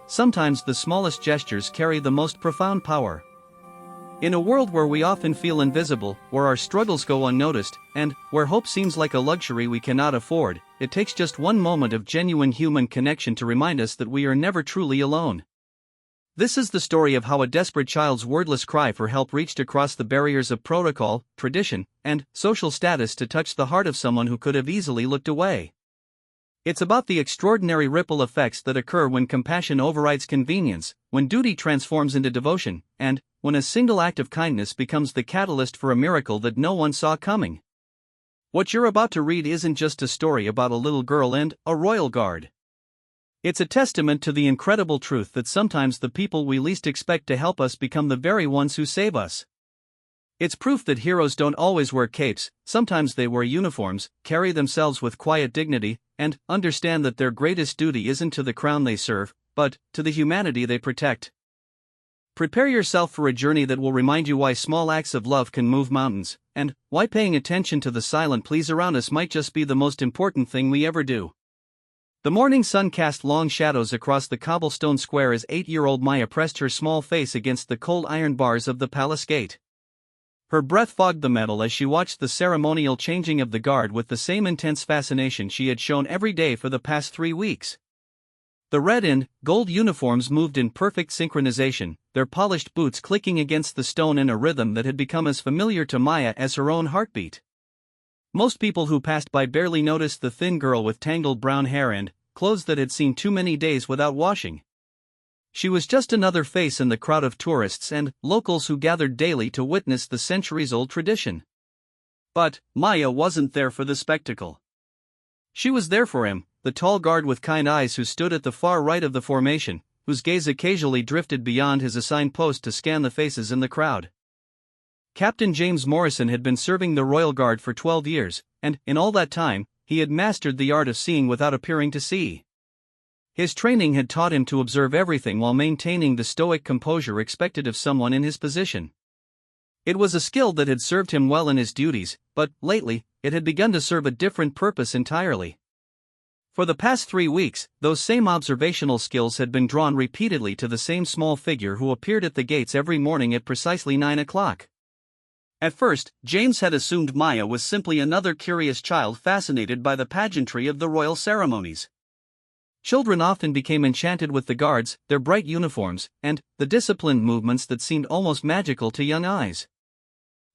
sometimes the smallest gestures carry the most profound power. In a world where we often feel invisible, where our struggles go unnoticed, and where hope seems like a luxury we cannot afford, it takes just one moment of genuine human connection to remind us that we are never truly alone. This is the story of how a desperate child's wordless cry for help reached across the barriers of protocol, tradition, and social status to touch the heart of someone who could have easily looked away. It's about the extraordinary ripple effects that occur when compassion overrides convenience, when duty transforms into devotion, and when a single act of kindness becomes the catalyst for a miracle that no one saw coming. What you're about to read isn't just a story about a little girl and a royal guard. It's a testament to the incredible truth that sometimes the people we least expect to help us become the very ones who save us. It's proof that heroes don't always wear capes, sometimes they wear uniforms, carry themselves with quiet dignity, and understand that their greatest duty isn't to the crown they serve, but to the humanity they protect. Prepare yourself for a journey that will remind you why small acts of love can move mountains, and why paying attention to the silent pleas around us might just be the most important thing we ever do. The morning sun cast long shadows across the cobblestone square as 8-year-old Maya pressed her small face against the cold iron bars of the palace gate. Her breath fogged the metal as she watched the ceremonial changing of the guard with the same intense fascination she had shown every day for the past 3 weeks. The red and gold uniforms moved in perfect synchronization, their polished boots clicking against the stone in a rhythm that had become as familiar to Maya as her own heartbeat. Most people who passed by barely noticed the thin girl with tangled brown hair and clothes that had seen too many days without washing. She was just another face in the crowd of tourists and locals who gathered daily to witness the centuries-old tradition. But Maya wasn't there for the spectacle. She was there for him, the tall guard with kind eyes who stood at the far right of the formation, whose gaze occasionally drifted beyond his assigned post to scan the faces in the crowd. Captain James Morrison had been serving the Royal Guard for 12 years, and in all that time, he had mastered the art of seeing without appearing to see. His training had taught him to observe everything while maintaining the stoic composure expected of someone in his position. It was a skill that had served him well in his duties, but lately, it had begun to serve a different purpose entirely. For the past 3 weeks, those same observational skills had been drawn repeatedly to the same small figure who appeared at the gates every morning at precisely 9 o'clock. At first, James had assumed Maya was simply another curious child fascinated by the pageantry of the royal ceremonies. Children often became enchanted with the guards, their bright uniforms, and the disciplined movements that seemed almost magical to young eyes.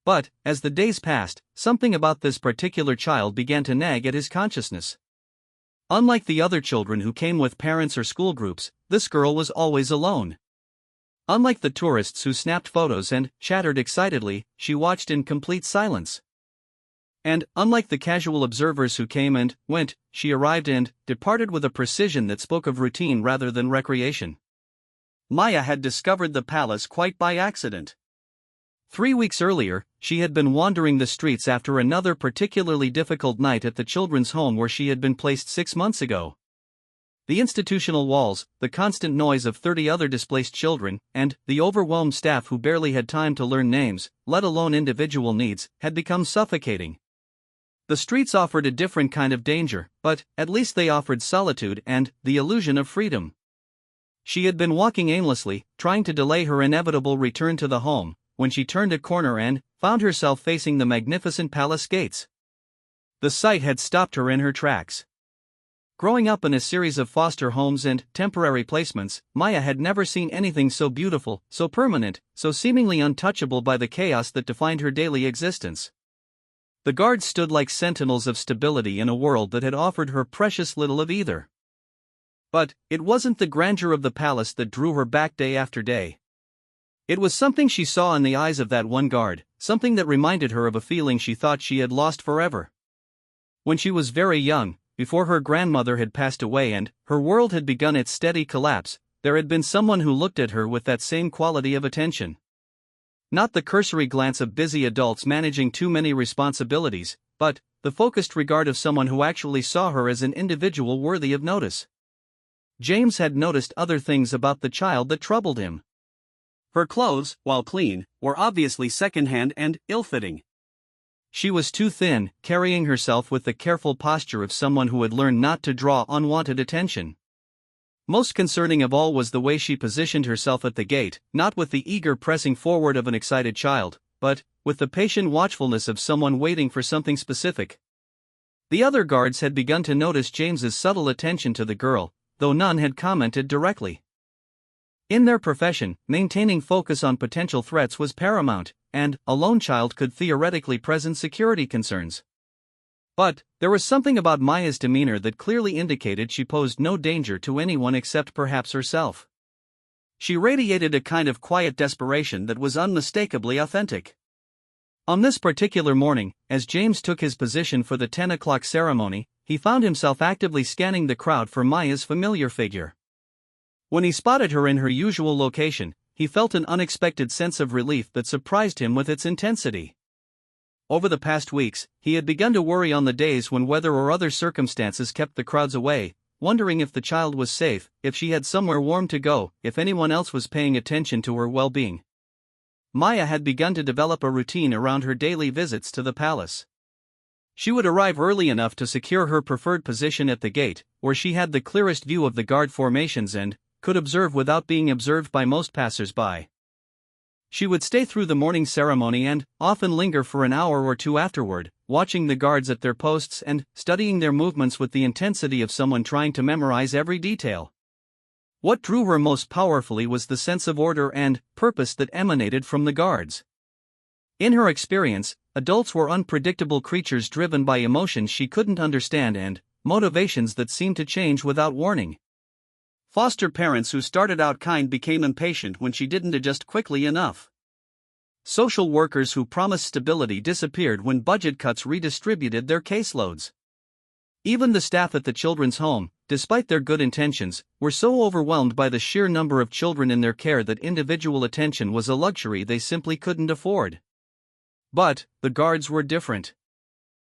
But, as the days passed, something about this particular child began to nag at his consciousness. Unlike the other children who came with parents or school groups, this girl was always alone. Unlike the tourists who snapped photos and chattered excitedly, she watched in complete silence. And, unlike the casual observers who came and went, she arrived and departed with a precision that spoke of routine rather than recreation. Maya had discovered the palace quite by accident. 3 weeks earlier, she had been wandering the streets after another particularly difficult night at the children's home where she had been placed 6 months ago. The institutional walls, the constant noise of 30 other displaced children, and the overwhelmed staff who barely had time to learn names, let alone individual needs, had become suffocating. The streets offered a different kind of danger, but at least they offered solitude and the illusion of freedom. She had been walking aimlessly, trying to delay her inevitable return to the home, when she turned a corner and found herself facing the magnificent palace gates. The sight had stopped her in her tracks. Growing up in a series of foster homes and temporary placements, Maya had never seen anything so beautiful, so permanent, so seemingly untouchable by the chaos that defined her daily existence. The guards stood like sentinels of stability in a world that had offered her precious little of either. But it wasn't the grandeur of the palace that drew her back day after day. It was something she saw in the eyes of that one guard, something that reminded her of a feeling she thought she had lost forever. When she was very young, before her grandmother had passed away and her world had begun its steady collapse, there had been someone who looked at her with that same quality of attention. Not the cursory glance of busy adults managing too many responsibilities, but the focused regard of someone who actually saw her as an individual worthy of notice. James had noticed other things about the child that troubled him. Her clothes, while clean, were obviously secondhand and ill-fitting. She was too thin, carrying herself with the careful posture of someone who had learned not to draw unwanted attention. Most concerning of all was the way she positioned herself at the gate, not with the eager pressing forward of an excited child, but with the patient watchfulness of someone waiting for something specific. The other guards had begun to notice James's subtle attention to the girl, though none had commented directly. In their profession, maintaining focus on potential threats was paramount, and a lone child could theoretically present security concerns. But there was something about Maya's demeanor that clearly indicated she posed no danger to anyone except perhaps herself. She radiated a kind of quiet desperation that was unmistakably authentic. On this particular morning, as James took his position for the 10 o'clock ceremony, he found himself actively scanning the crowd for Maya's familiar figure. When he spotted her in her usual location, he felt an unexpected sense of relief that surprised him with its intensity. Over the past weeks, he had begun to worry on the days when weather or other circumstances kept the crowds away, wondering if the child was safe, if she had somewhere warm to go, if anyone else was paying attention to her well-being. Maya had begun to develop a routine around her daily visits to the palace. She would arrive early enough to secure her preferred position at the gate, where she had the clearest view of the guard formations and could observe without being observed by most passers-by. She would stay through the morning ceremony and often linger for an hour or two afterward, watching the guards at their posts and studying their movements with the intensity of someone trying to memorize every detail. What drew her most powerfully was the sense of order and purpose that emanated from the guards. In her experience, adults were unpredictable creatures driven by emotions she couldn't understand and motivations that seemed to change without warning. Foster parents who started out kind became impatient when she didn't adjust quickly enough. Social workers who promised stability disappeared when budget cuts redistributed their caseloads. Even the staff at the children's home, despite their good intentions, were so overwhelmed by the sheer number of children in their care that individual attention was a luxury they simply couldn't afford. But the guards were different.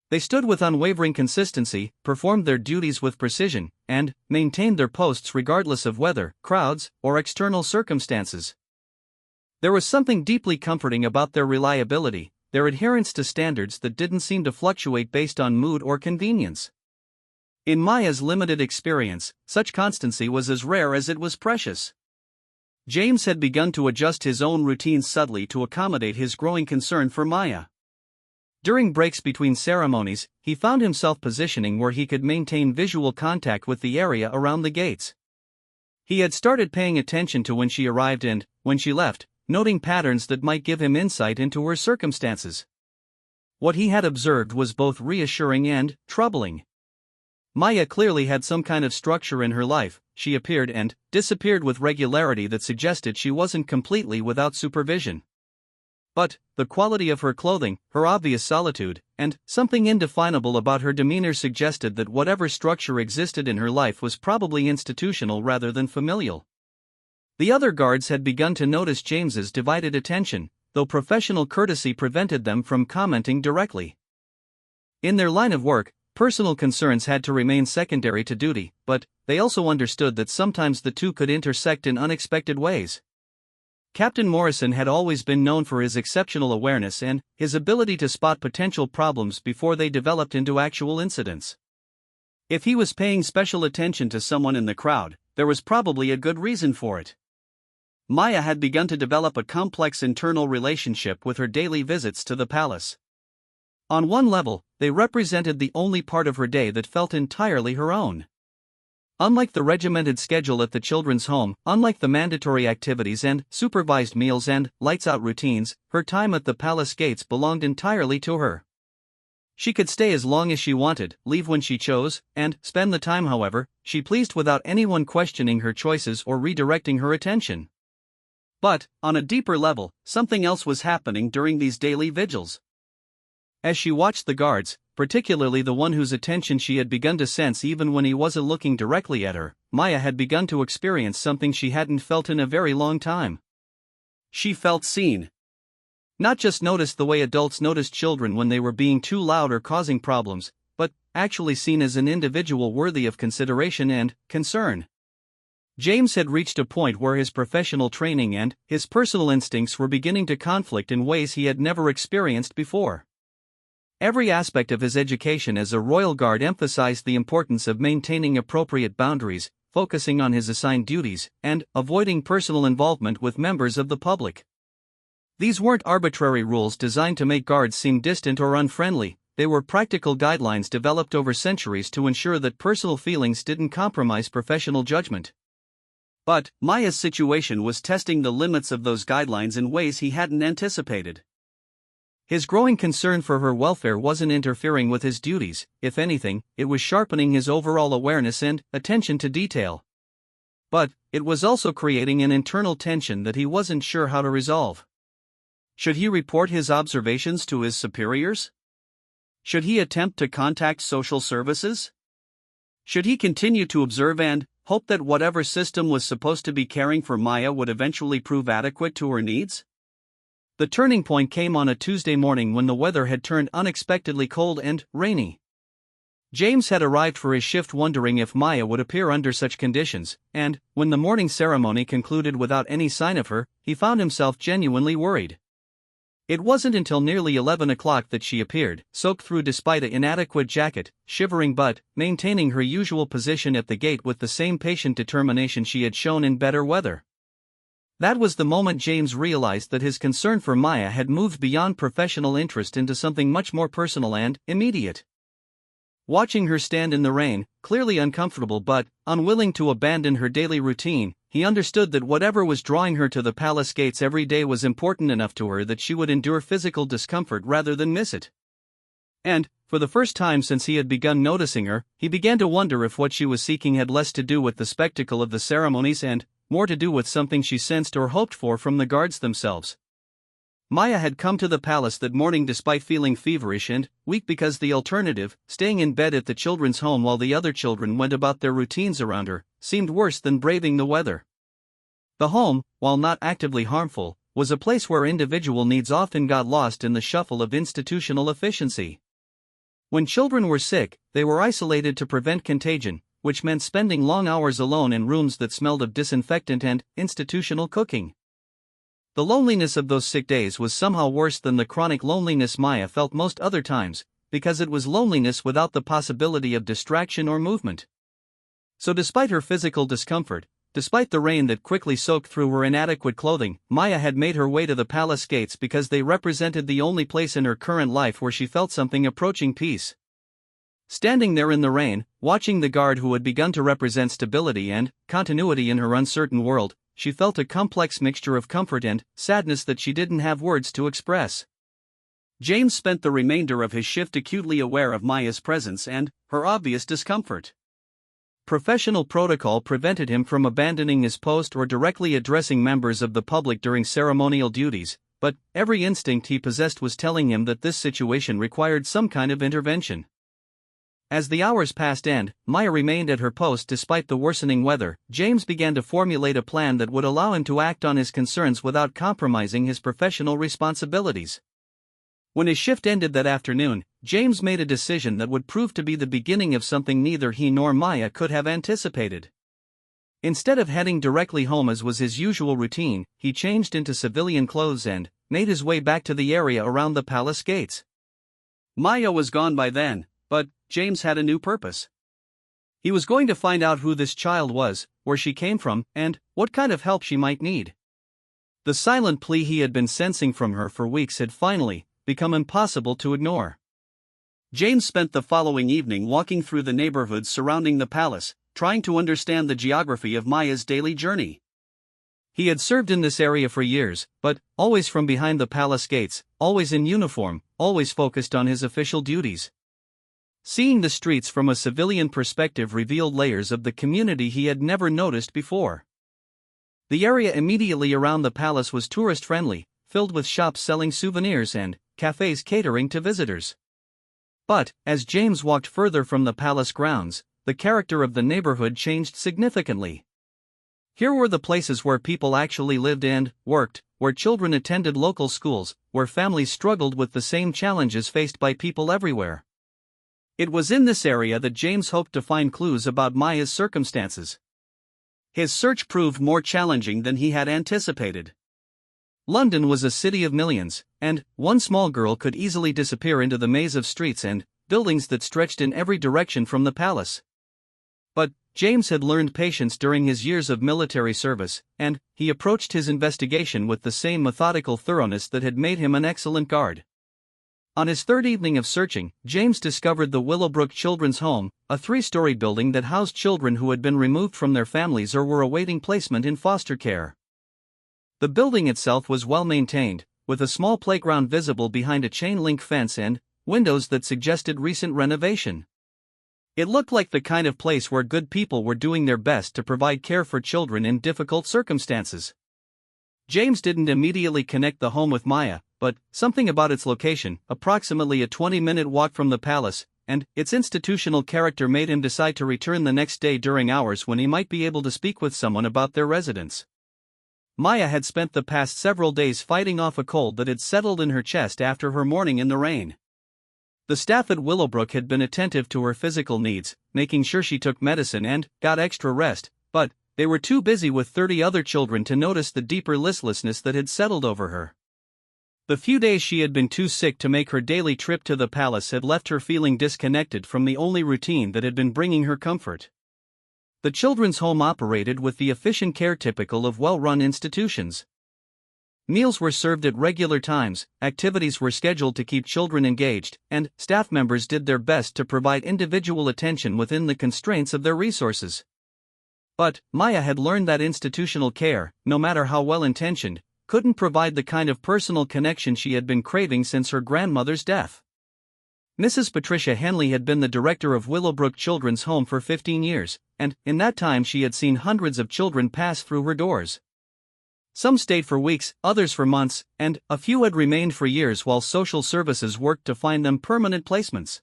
They stood with unwavering consistency, performed their duties with precision, and maintained their posts regardless of weather, crowds, or external circumstances. There was something deeply comforting about their reliability, their adherence to standards that didn't seem to fluctuate based on mood or convenience. In Maya's limited experience, such constancy was as rare as it was precious. James had begun to adjust his own routines subtly to accommodate his growing concern for Maya. During breaks between ceremonies, he found himself positioning where he could maintain visual contact with the area around the gates. He had started paying attention to when she arrived and, when she left, noting patterns that might give him insight into her circumstances. What he had observed was both reassuring and troubling. Maya clearly had some kind of structure in her life. She appeared and disappeared with regularity that suggested she wasn't completely without supervision. But the quality of her clothing, her obvious solitude, and something indefinable about her demeanor suggested that whatever structure existed in her life was probably institutional rather than familial. The other guards had begun to notice James's divided attention, though professional courtesy prevented them from commenting directly. In their line of work, personal concerns had to remain secondary to duty, but they also understood that sometimes the two could intersect in unexpected ways. Captain Morrison had always been known for his exceptional awareness and his ability to spot potential problems before they developed into actual incidents. If he was paying special attention to someone in the crowd, there was probably a good reason for it. Maya had begun to develop a complex internal relationship with her daily visits to the palace. On one level, they represented the only part of her day that felt entirely her own. Unlike the regimented schedule at the children's home, unlike the mandatory activities and supervised meals and lights-out routines, her time at the palace gates belonged entirely to her. She could stay as long as she wanted, leave when she chose, and spend the time however she pleased without anyone questioning her choices or redirecting her attention. But, on a deeper level, something else was happening during these daily vigils. As she watched the guards, particularly the one whose attention she had begun to sense even when he wasn't looking directly at her, Maya had begun to experience something she hadn't felt in a very long time. She felt seen. Not just noticed the way adults noticed children when they were being too loud or causing problems, but actually seen as an individual worthy of consideration and concern. James had reached a point where his professional training and his personal instincts were beginning to conflict in ways he had never experienced before. Every aspect of his education as a Royal Guard emphasized the importance of maintaining appropriate boundaries, focusing on his assigned duties, and avoiding personal involvement with members of the public. These weren't arbitrary rules designed to make guards seem distant or unfriendly, they were practical guidelines developed over centuries to ensure that personal feelings didn't compromise professional judgment. But Maya's situation was testing the limits of those guidelines in ways he hadn't anticipated. His growing concern for her welfare wasn't interfering with his duties; if anything, it was sharpening his overall awareness and attention to detail. But it was also creating an internal tension that he wasn't sure how to resolve. Should he report his observations to his superiors? Should he attempt to contact social services? Should he continue to observe and hope that whatever system was supposed to be caring for Maya would eventually prove adequate to her needs? The turning point came on a Tuesday morning when the weather had turned unexpectedly cold and rainy. James had arrived for his shift wondering if Maya would appear under such conditions, and, when the morning ceremony concluded without any sign of her, he found himself genuinely worried. It wasn't until nearly 11 o'clock that she appeared, soaked through despite an inadequate jacket, shivering but maintaining her usual position at the gate with the same patient determination she had shown in better weather. That was the moment James realized that his concern for Maya had moved beyond professional interest into something much more personal and immediate. Watching her stand in the rain, clearly uncomfortable but unwilling to abandon her daily routine, he understood that whatever was drawing her to the palace gates every day was important enough to her that she would endure physical discomfort rather than miss it. And, for the first time since he had begun noticing her, he began to wonder if what she was seeking had less to do with the spectacle of the ceremonies and more to do with something she sensed or hoped for from the guards themselves. Maya had come to the palace that morning despite feeling feverish and weak because the alternative, staying in bed at the children's home while the other children went about their routines around her, seemed worse than braving the weather. The home, while not actively harmful, was a place where individual needs often got lost in the shuffle of institutional efficiency. When children were sick, they were isolated to prevent contagion, which meant spending long hours alone in rooms that smelled of disinfectant and institutional cooking. The loneliness of those sick days was somehow worse than the chronic loneliness Maya felt most other times, because it was loneliness without the possibility of distraction or movement. So despite her physical discomfort, despite the rain that quickly soaked through her inadequate clothing, Maya had made her way to the palace gates because they represented the only place in her current life where she felt something approaching peace. Standing there in the rain, watching the guard who had begun to represent stability and continuity in her uncertain world, she felt a complex mixture of comfort and sadness that she didn't have words to express. James spent the remainder of his shift acutely aware of Maya's presence and her obvious discomfort. Professional protocol prevented him from abandoning his post or directly addressing members of the public during ceremonial duties, but every instinct he possessed was telling him that this situation required some kind of intervention. As the hours passed and Maya remained at her post despite the worsening weather, James began to formulate a plan that would allow him to act on his concerns without compromising his professional responsibilities. When his shift ended that afternoon, James made a decision that would prove to be the beginning of something neither he nor Maya could have anticipated. Instead of heading directly home as was his usual routine, he changed into civilian clothes and made his way back to the area around the palace gates. Maya was gone by then, but James had a new purpose. He was going to find out who this child was, where she came from, and what kind of help she might need. The silent plea he had been sensing from her for weeks had finally become impossible to ignore. James spent the following evening walking through the neighborhoods surrounding the palace, trying to understand the geography of Maya's daily journey. He had served in this area for years, but always from behind the palace gates, always in uniform, always focused on his official duties. Seeing the streets from a civilian perspective revealed layers of the community he had never noticed before. The area immediately around the palace was tourist-friendly, filled with shops selling souvenirs and cafes catering to visitors. But, as James walked further from the palace grounds, the character of the neighborhood changed significantly. Here were the places where people actually lived and worked, where children attended local schools, where families struggled with the same challenges faced by people everywhere. It was in this area that James hoped to find clues about Maya's circumstances. His search proved more challenging than he had anticipated. London was a city of millions, and one small girl could easily disappear into the maze of streets and buildings that stretched in every direction from the palace. But James had learned patience during his years of military service, and he approached his investigation with the same methodical thoroughness that had made him an excellent guard. On his third evening of searching, James discovered the Willowbrook Children's Home, a three-story building that housed children who had been removed from their families or were awaiting placement in foster care. The building itself was well maintained, with a small playground visible behind a chain-link fence and windows that suggested recent renovation. It looked like the kind of place where good people were doing their best to provide care for children in difficult circumstances. James didn't immediately connect the home with Maya, but something about its location, approximately a 20-minute walk from the palace, and its institutional character made him decide to return the next day during hours when he might be able to speak with someone about their residence. Maya had spent the past several days fighting off a cold that had settled in her chest after her morning in the rain. The staff at Willowbrook had been attentive to her physical needs, making sure she took medicine and got extra rest, but they were too busy with 30 other children to notice the deeper listlessness that had settled over her. The few days she had been too sick to make her daily trip to the palace had left her feeling disconnected from the only routine that had been bringing her comfort. The children's home operated with the efficient care typical of well-run institutions. Meals were served at regular times, activities were scheduled to keep children engaged, and staff members did their best to provide individual attention within the constraints of their resources. But Maya had learned that institutional care, no matter how well-intentioned, couldn't provide the kind of personal connection she had been craving since her grandmother's death. Mrs. Patricia Henley had been the director of Willowbrook Children's Home for 15 years, and in that time she had seen hundreds of children pass through her doors. Some stayed for weeks, others for months, and a few had remained for years while social services worked to find them permanent placements.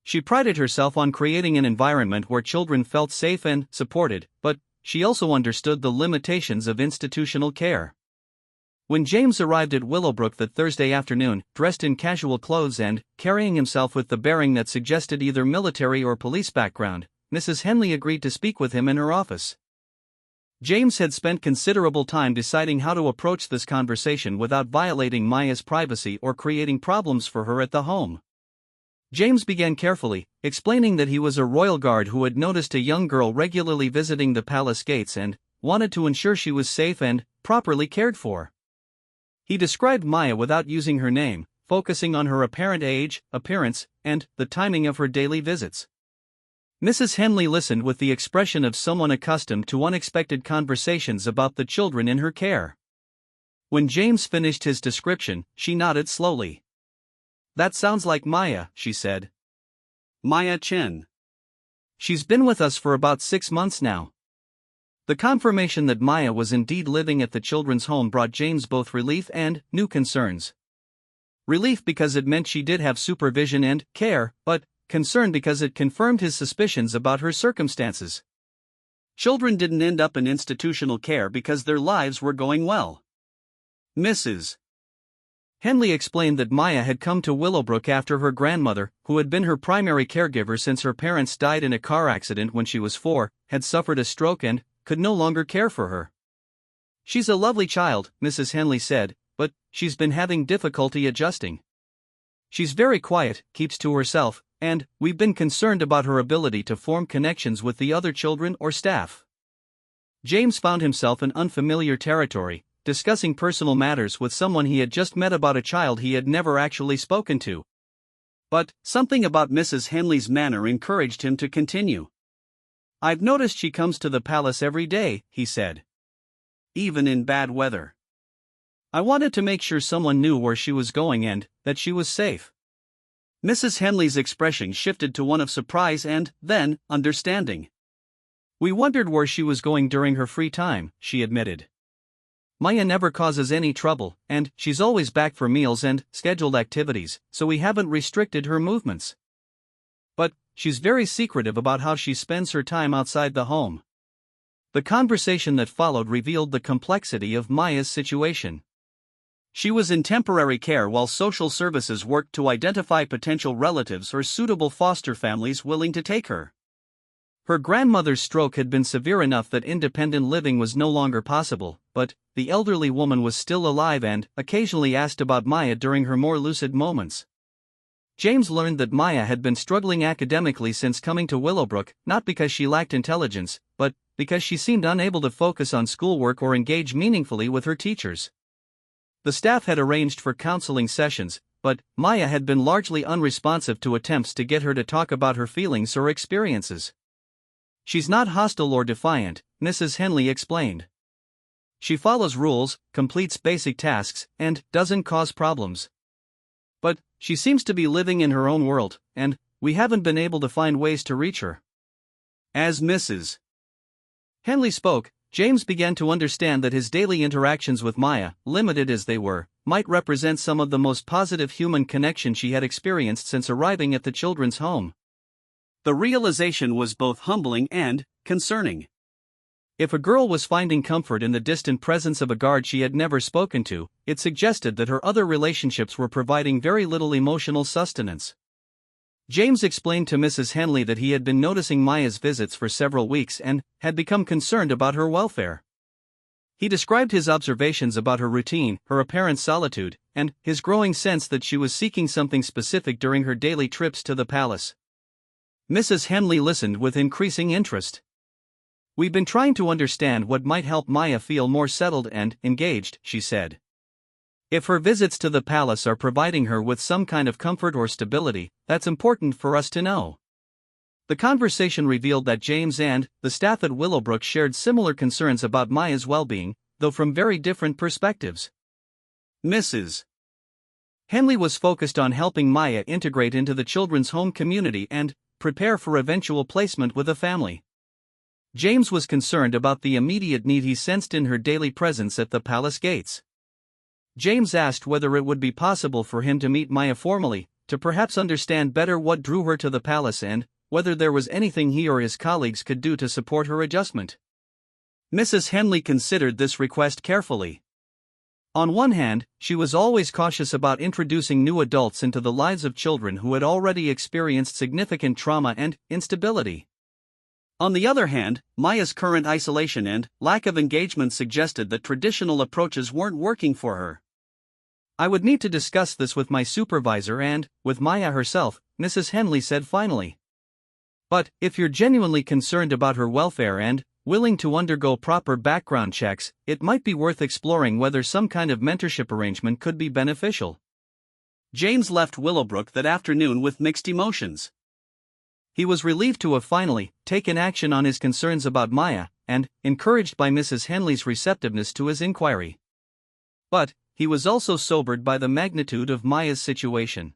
She prided herself on creating an environment where children felt safe and supported, but she also understood the limitations of institutional care. When James arrived at Willowbrook that Thursday afternoon, dressed in casual clothes and carrying himself with the bearing that suggested either military or police background, Mrs. Henley agreed to speak with him in her office. James had spent considerable time deciding how to approach this conversation without violating Maya's privacy or creating problems for her at the home. James began carefully, explaining that he was a royal guard who had noticed a young girl regularly visiting the palace gates and wanted to ensure she was safe and properly cared for. He described Maya without using her name, focusing on her apparent age, appearance, and the timing of her daily visits. Mrs. Henley listened with the expression of someone accustomed to unexpected conversations about the children in her care. When James finished his description, she nodded slowly. "That sounds like Maya," she said. "Maya Chen. She's been with us for about 6 months now." The confirmation that Maya was indeed living at the children's home brought James both relief and new concerns. Relief because it meant she did have supervision and care, but concern because it confirmed his suspicions about her circumstances. Children didn't end up in institutional care because their lives were going well. Mrs. Henley explained that Maya had come to Willowbrook after her grandmother, who had been her primary caregiver since her parents died in a car accident when she was 4, had suffered a stroke and could no longer care for her. "She's a lovely child," Mrs. Henley said, "but she's been having difficulty adjusting. She's very quiet, keeps to herself, and we've been concerned about her ability to form connections with the other children or staff." James found himself in unfamiliar territory, discussing personal matters with someone he had just met about a child he had never actually spoken to. But something about Mrs. Henley's manner encouraged him to continue. "I've noticed she comes to the palace every day," he said. "Even in bad weather. I wanted to make sure someone knew where she was going and that she was safe." Mrs. Henley's expression shifted to one of surprise and, then, understanding. "We wondered where she was going during her free time," she admitted. "Maya never causes any trouble, and she's always back for meals and scheduled activities, so we haven't restricted her movements. But she's very secretive about how she spends her time outside the home." The conversation that followed revealed the complexity of Maya's situation. She was in temporary care while social services worked to identify potential relatives or suitable foster families willing to take her. Her grandmother's stroke had been severe enough that independent living was no longer possible, but the elderly woman was still alive and occasionally asked about Maya during her more lucid moments. James learned that Maya had been struggling academically since coming to Willowbrook, not because she lacked intelligence, but because she seemed unable to focus on schoolwork or engage meaningfully with her teachers. The staff had arranged for counseling sessions, but Maya had been largely unresponsive to attempts to get her to talk about her feelings or experiences. "She's not hostile or defiant," Mrs. Henley explained. "She follows rules, completes basic tasks, and doesn't cause problems. But she seems to be living in her own world, and we haven't been able to find ways to reach her." As Mrs. Henley spoke, James began to understand that his daily interactions with Maya, limited as they were, might represent some of the most positive human connection she had experienced since arriving at the children's home. The realization was both humbling and concerning. If a girl was finding comfort in the distant presence of a guard she had never spoken to, it suggested that her other relationships were providing very little emotional sustenance. James explained to Mrs. Henley that he had been noticing Maya's visits for several weeks and had become concerned about her welfare. He described his observations about her routine, her apparent solitude, and his growing sense that she was seeking something specific during her daily trips to the palace. Mrs. Henley listened with increasing interest. "We've been trying to understand what might help Maya feel more settled and engaged," she said. "If her visits to the palace are providing her with some kind of comfort or stability, that's important for us to know." The conversation revealed that James and the staff at Willowbrook shared similar concerns about Maya's well-being, though from very different perspectives. Mrs. Henley was focused on helping Maya integrate into the children's home community and prepare for eventual placement with a family. James was concerned about the immediate need he sensed in her daily presence at the palace gates. James asked whether it would be possible for him to meet Maya formally, to perhaps understand better what drew her to the palace and whether there was anything he or his colleagues could do to support her adjustment. Mrs. Henley considered this request carefully. On one hand, she was always cautious about introducing new adults into the lives of children who had already experienced significant trauma and instability. On the other hand, Maya's current isolation and lack of engagement suggested that traditional approaches weren't working for her. "I would need to discuss this with my supervisor and with Maya herself," Mrs. Henley said finally. "But if you're genuinely concerned about her welfare and willing to undergo proper background checks, it might be worth exploring whether some kind of mentorship arrangement could be beneficial." James left Willowbrook that afternoon with mixed emotions. He was relieved to have finally taken action on his concerns about Maya, and encouraged by Mrs. Henley's receptiveness to his inquiry. But he was also sobered by the magnitude of Maya's situation.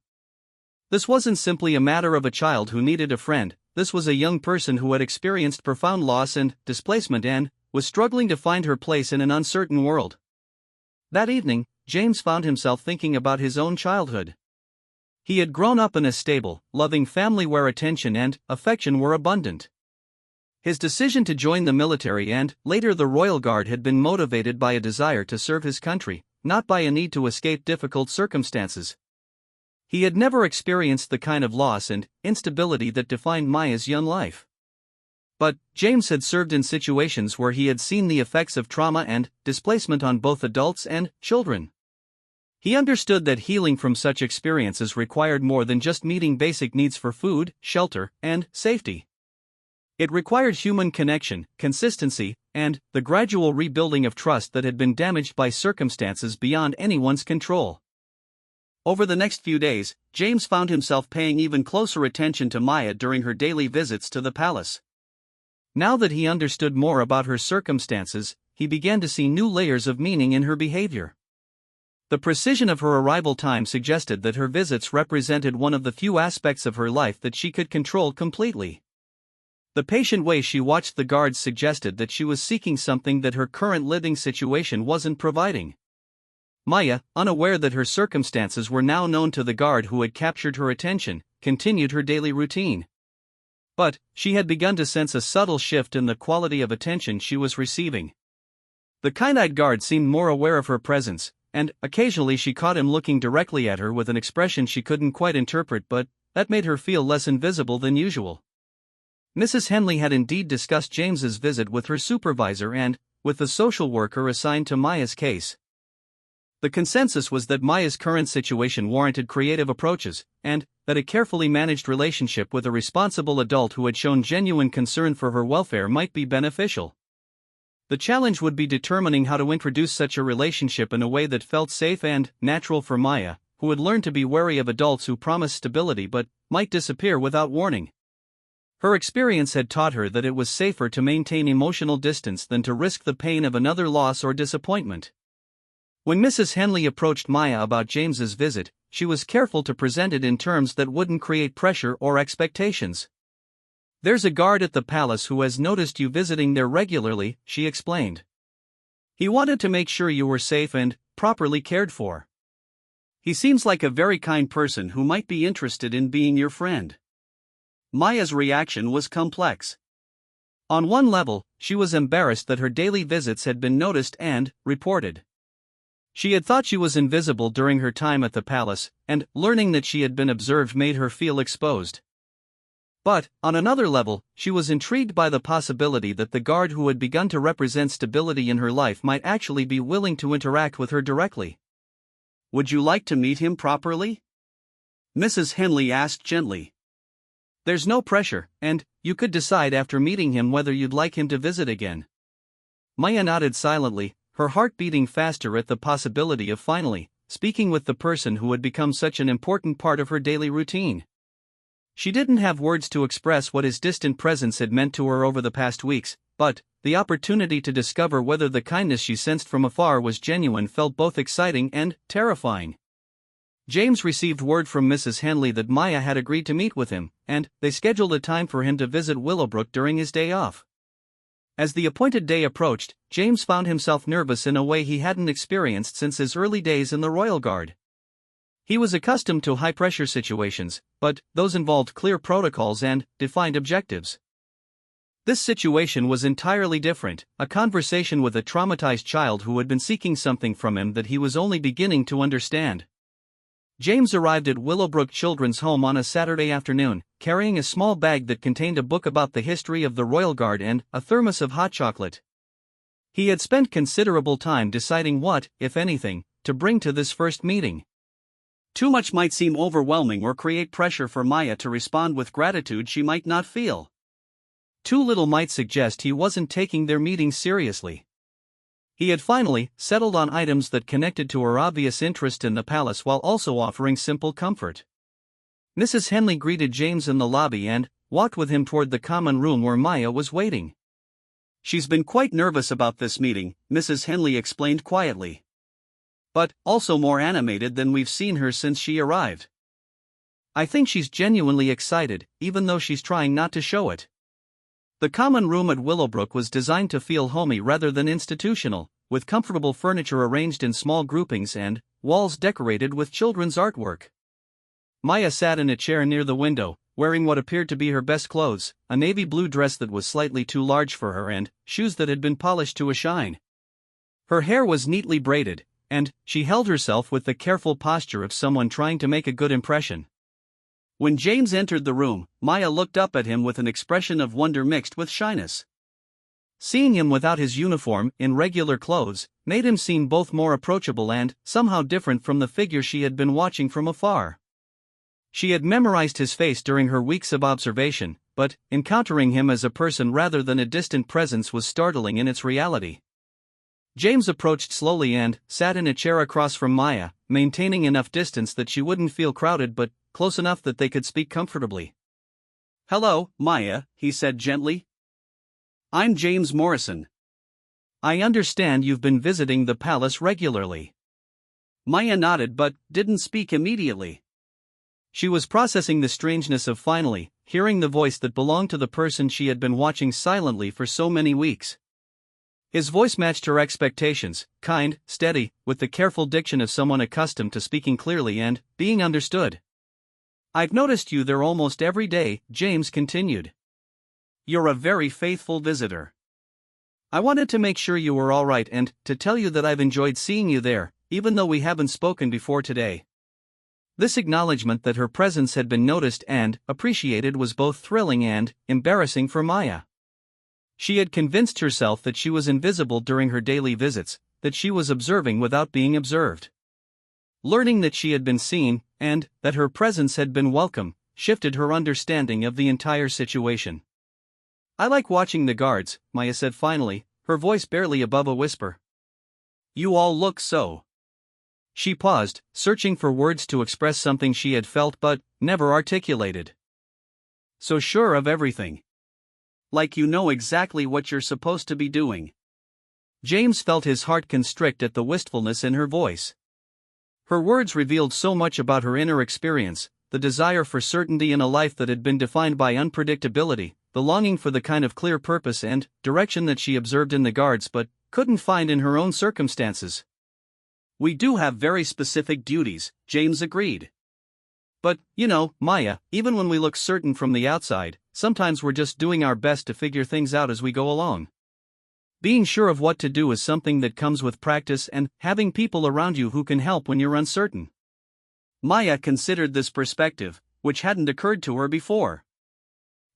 This wasn't simply a matter of a child who needed a friend, this was a young person who had experienced profound loss and displacement and was struggling to find her place in an uncertain world. That evening, James found himself thinking about his own childhood. He had grown up in a stable, loving family where attention and affection were abundant. His decision to join the military and later the Royal Guard had been motivated by a desire to serve his country, not by a need to escape difficult circumstances. He had never experienced the kind of loss and instability that defined Maya's young life. But James had served in situations where he had seen the effects of trauma and displacement on both adults and children. He understood that healing from such experiences required more than just meeting basic needs for food, shelter, and safety. It required human connection, consistency, and the gradual rebuilding of trust that had been damaged by circumstances beyond anyone's control. Over the next few days, James found himself paying even closer attention to Maya during her daily visits to the palace. Now that he understood more about her circumstances, he began to see new layers of meaning in her behavior. The precision of her arrival time suggested that her visits represented one of the few aspects of her life that she could control completely. The patient way she watched the guards suggested that she was seeking something that her current living situation wasn't providing. Maya, unaware that her circumstances were now known to the guard who had captured her attention, continued her daily routine. But she had begun to sense a subtle shift in the quality of attention she was receiving. The kind-eyed guard seemed more aware of her presence, and occasionally she caught him looking directly at her with an expression she couldn't quite interpret, but that made her feel less invisible than usual. Mrs. Henley had indeed discussed James's visit with her supervisor and with the social worker assigned to Maya's case. The consensus was that Maya's current situation warranted creative approaches, and that a carefully managed relationship with a responsible adult who had shown genuine concern for her welfare might be beneficial. The challenge would be determining how to introduce such a relationship in a way that felt safe and natural for Maya, who had learned to be wary of adults who promise stability but might disappear without warning. Her experience had taught her that it was safer to maintain emotional distance than to risk the pain of another loss or disappointment. When Mrs. Henley approached Maya about James's visit, she was careful to present it in terms that wouldn't create pressure or expectations. "There's a guard at the palace who has noticed you visiting there regularly," she explained. "He wanted to make sure you were safe and properly cared for. He seems like a very kind person who might be interested in being your friend." Maya's reaction was complex. On one level, she was embarrassed that her daily visits had been noticed and reported. She had thought she was invisible during her time at the palace, and learning that she had been observed made her feel exposed. But, on another level, she was intrigued by the possibility that the guard who had begun to represent stability in her life might actually be willing to interact with her directly. "Would you like to meet him properly?" Mrs. Henley asked gently. "There's no pressure, and you could decide after meeting him whether you'd like him to visit again." Maya nodded silently, her heart beating faster at the possibility of finally speaking with the person who had become such an important part of her daily routine. She didn't have words to express what his distant presence had meant to her over the past weeks, but the opportunity to discover whether the kindness she sensed from afar was genuine felt both exciting and terrifying. James received word from Mrs. Henley that Maya had agreed to meet with him, and they scheduled a time for him to visit Willowbrook during his day off. As the appointed day approached, James found himself nervous in a way he hadn't experienced since his early days in the Royal Guard. He was accustomed to high-pressure situations, but those involved clear protocols and defined objectives. This situation was entirely different, a conversation with a traumatized child who had been seeking something from him that he was only beginning to understand. James arrived at Willowbrook Children's Home on a Saturday afternoon, carrying a small bag that contained a book about the history of the Royal Guard and a thermos of hot chocolate. He had spent considerable time deciding what, if anything, to bring to this first meeting. Too much might seem overwhelming or create pressure for Maya to respond with gratitude she might not feel. Too little might suggest he wasn't taking their meeting seriously. He had finally settled on items that connected to her obvious interest in the palace while also offering simple comfort. Mrs. Henley greeted James in the lobby and walked with him toward the common room where Maya was waiting. "She's been quite nervous about this meeting," Mrs. Henley explained quietly. "But also more animated than we've seen her since she arrived. I think she's genuinely excited, even though she's trying not to show it." The common room at Willowbrook was designed to feel homey rather than institutional, with comfortable furniture arranged in small groupings and walls decorated with children's artwork. Maya sat in a chair near the window, wearing what appeared to be her best clothes, a navy blue dress that was slightly too large for her and shoes that had been polished to a shine. Her hair was neatly braided, and she held herself with the careful posture of someone trying to make a good impression. When James entered the room, Maya looked up at him with an expression of wonder mixed with shyness. Seeing him without his uniform, in regular clothes, made him seem both more approachable and somehow different from the figure she had been watching from afar. She had memorized his face during her weeks of observation, but encountering him as a person rather than a distant presence was startling in its reality. James approached slowly and sat in a chair across from Maya, maintaining enough distance that she wouldn't feel crowded but close enough that they could speak comfortably. "Hello, Maya," he said gently. "I'm James Morrison. I understand you've been visiting the palace regularly." Maya nodded but didn't speak immediately. She was processing the strangeness of finally hearing the voice that belonged to the person she had been watching silently for so many weeks. His voice matched her expectations, kind, steady, with the careful diction of someone accustomed to speaking clearly and being understood. "I've noticed you there almost every day," James continued. "You're a very faithful visitor. I wanted to make sure you were all right and to tell you that I've enjoyed seeing you there, even though we haven't spoken before today." This acknowledgement that her presence had been noticed and appreciated was both thrilling and embarrassing for Maya. She had convinced herself that she was invisible during her daily visits, that she was observing without being observed. Learning that she had been seen, and that her presence had been welcome, shifted her understanding of the entire situation. "I like watching the guards," Maya said finally, her voice barely above a whisper. "You all look so." She paused, searching for words to express something she had felt but never articulated. "So sure of everything. Like you know exactly what you're supposed to be doing." James felt his heart constrict at the wistfulness in her voice. Her words revealed so much about her inner experience, the desire for certainty in a life that had been defined by unpredictability, the longing for the kind of clear purpose and direction that she observed in the guards but couldn't find in her own circumstances. "We do have very specific duties," James agreed. "But, you know, Maya, even when we look certain from the outside, sometimes we're just doing our best to figure things out as we go along. Being sure of what to do is something that comes with practice and having people around you who can help when you're uncertain." Maya considered this perspective, which hadn't occurred to her before.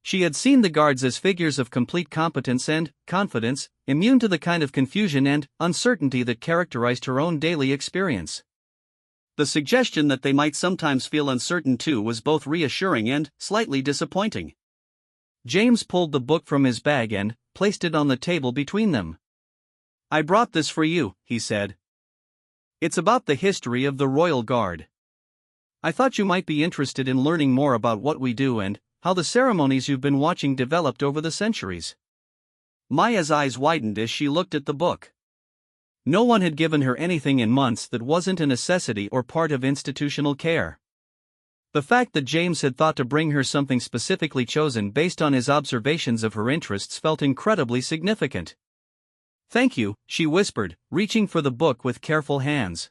She had seen the guards as figures of complete competence and confidence, immune to the kind of confusion and uncertainty that characterized her own daily experience. The suggestion that they might sometimes feel uncertain too was both reassuring and slightly disappointing. James pulled the book from his bag and placed it on the table between them. "I brought this for you," he said. "It's about the history of the Royal Guard. I thought you might be interested in learning more about what we do and how the ceremonies you've been watching developed over the centuries." Maya's eyes widened as she looked at the book. No one had given her anything in months that wasn't a necessity or part of institutional care. The fact that James had thought to bring her something specifically chosen based on his observations of her interests felt incredibly significant. "Thank you," she whispered, reaching for the book with careful hands.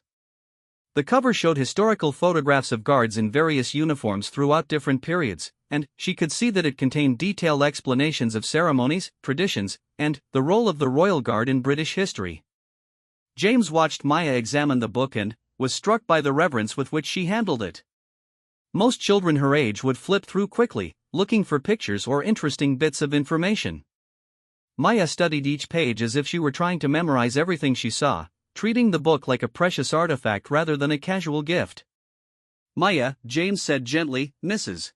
The cover showed historical photographs of guards in various uniforms throughout different periods, and she could see that it contained detailed explanations of ceremonies, traditions, and the role of the Royal Guard in British history. James watched Maya examine the book and was struck by the reverence with which she handled it. Most children her age would flip through quickly, looking for pictures or interesting bits of information. Maya studied each page as if she were trying to memorize everything she saw, treating the book like a precious artifact rather than a casual gift. "Maya," James said gently, "Mrs.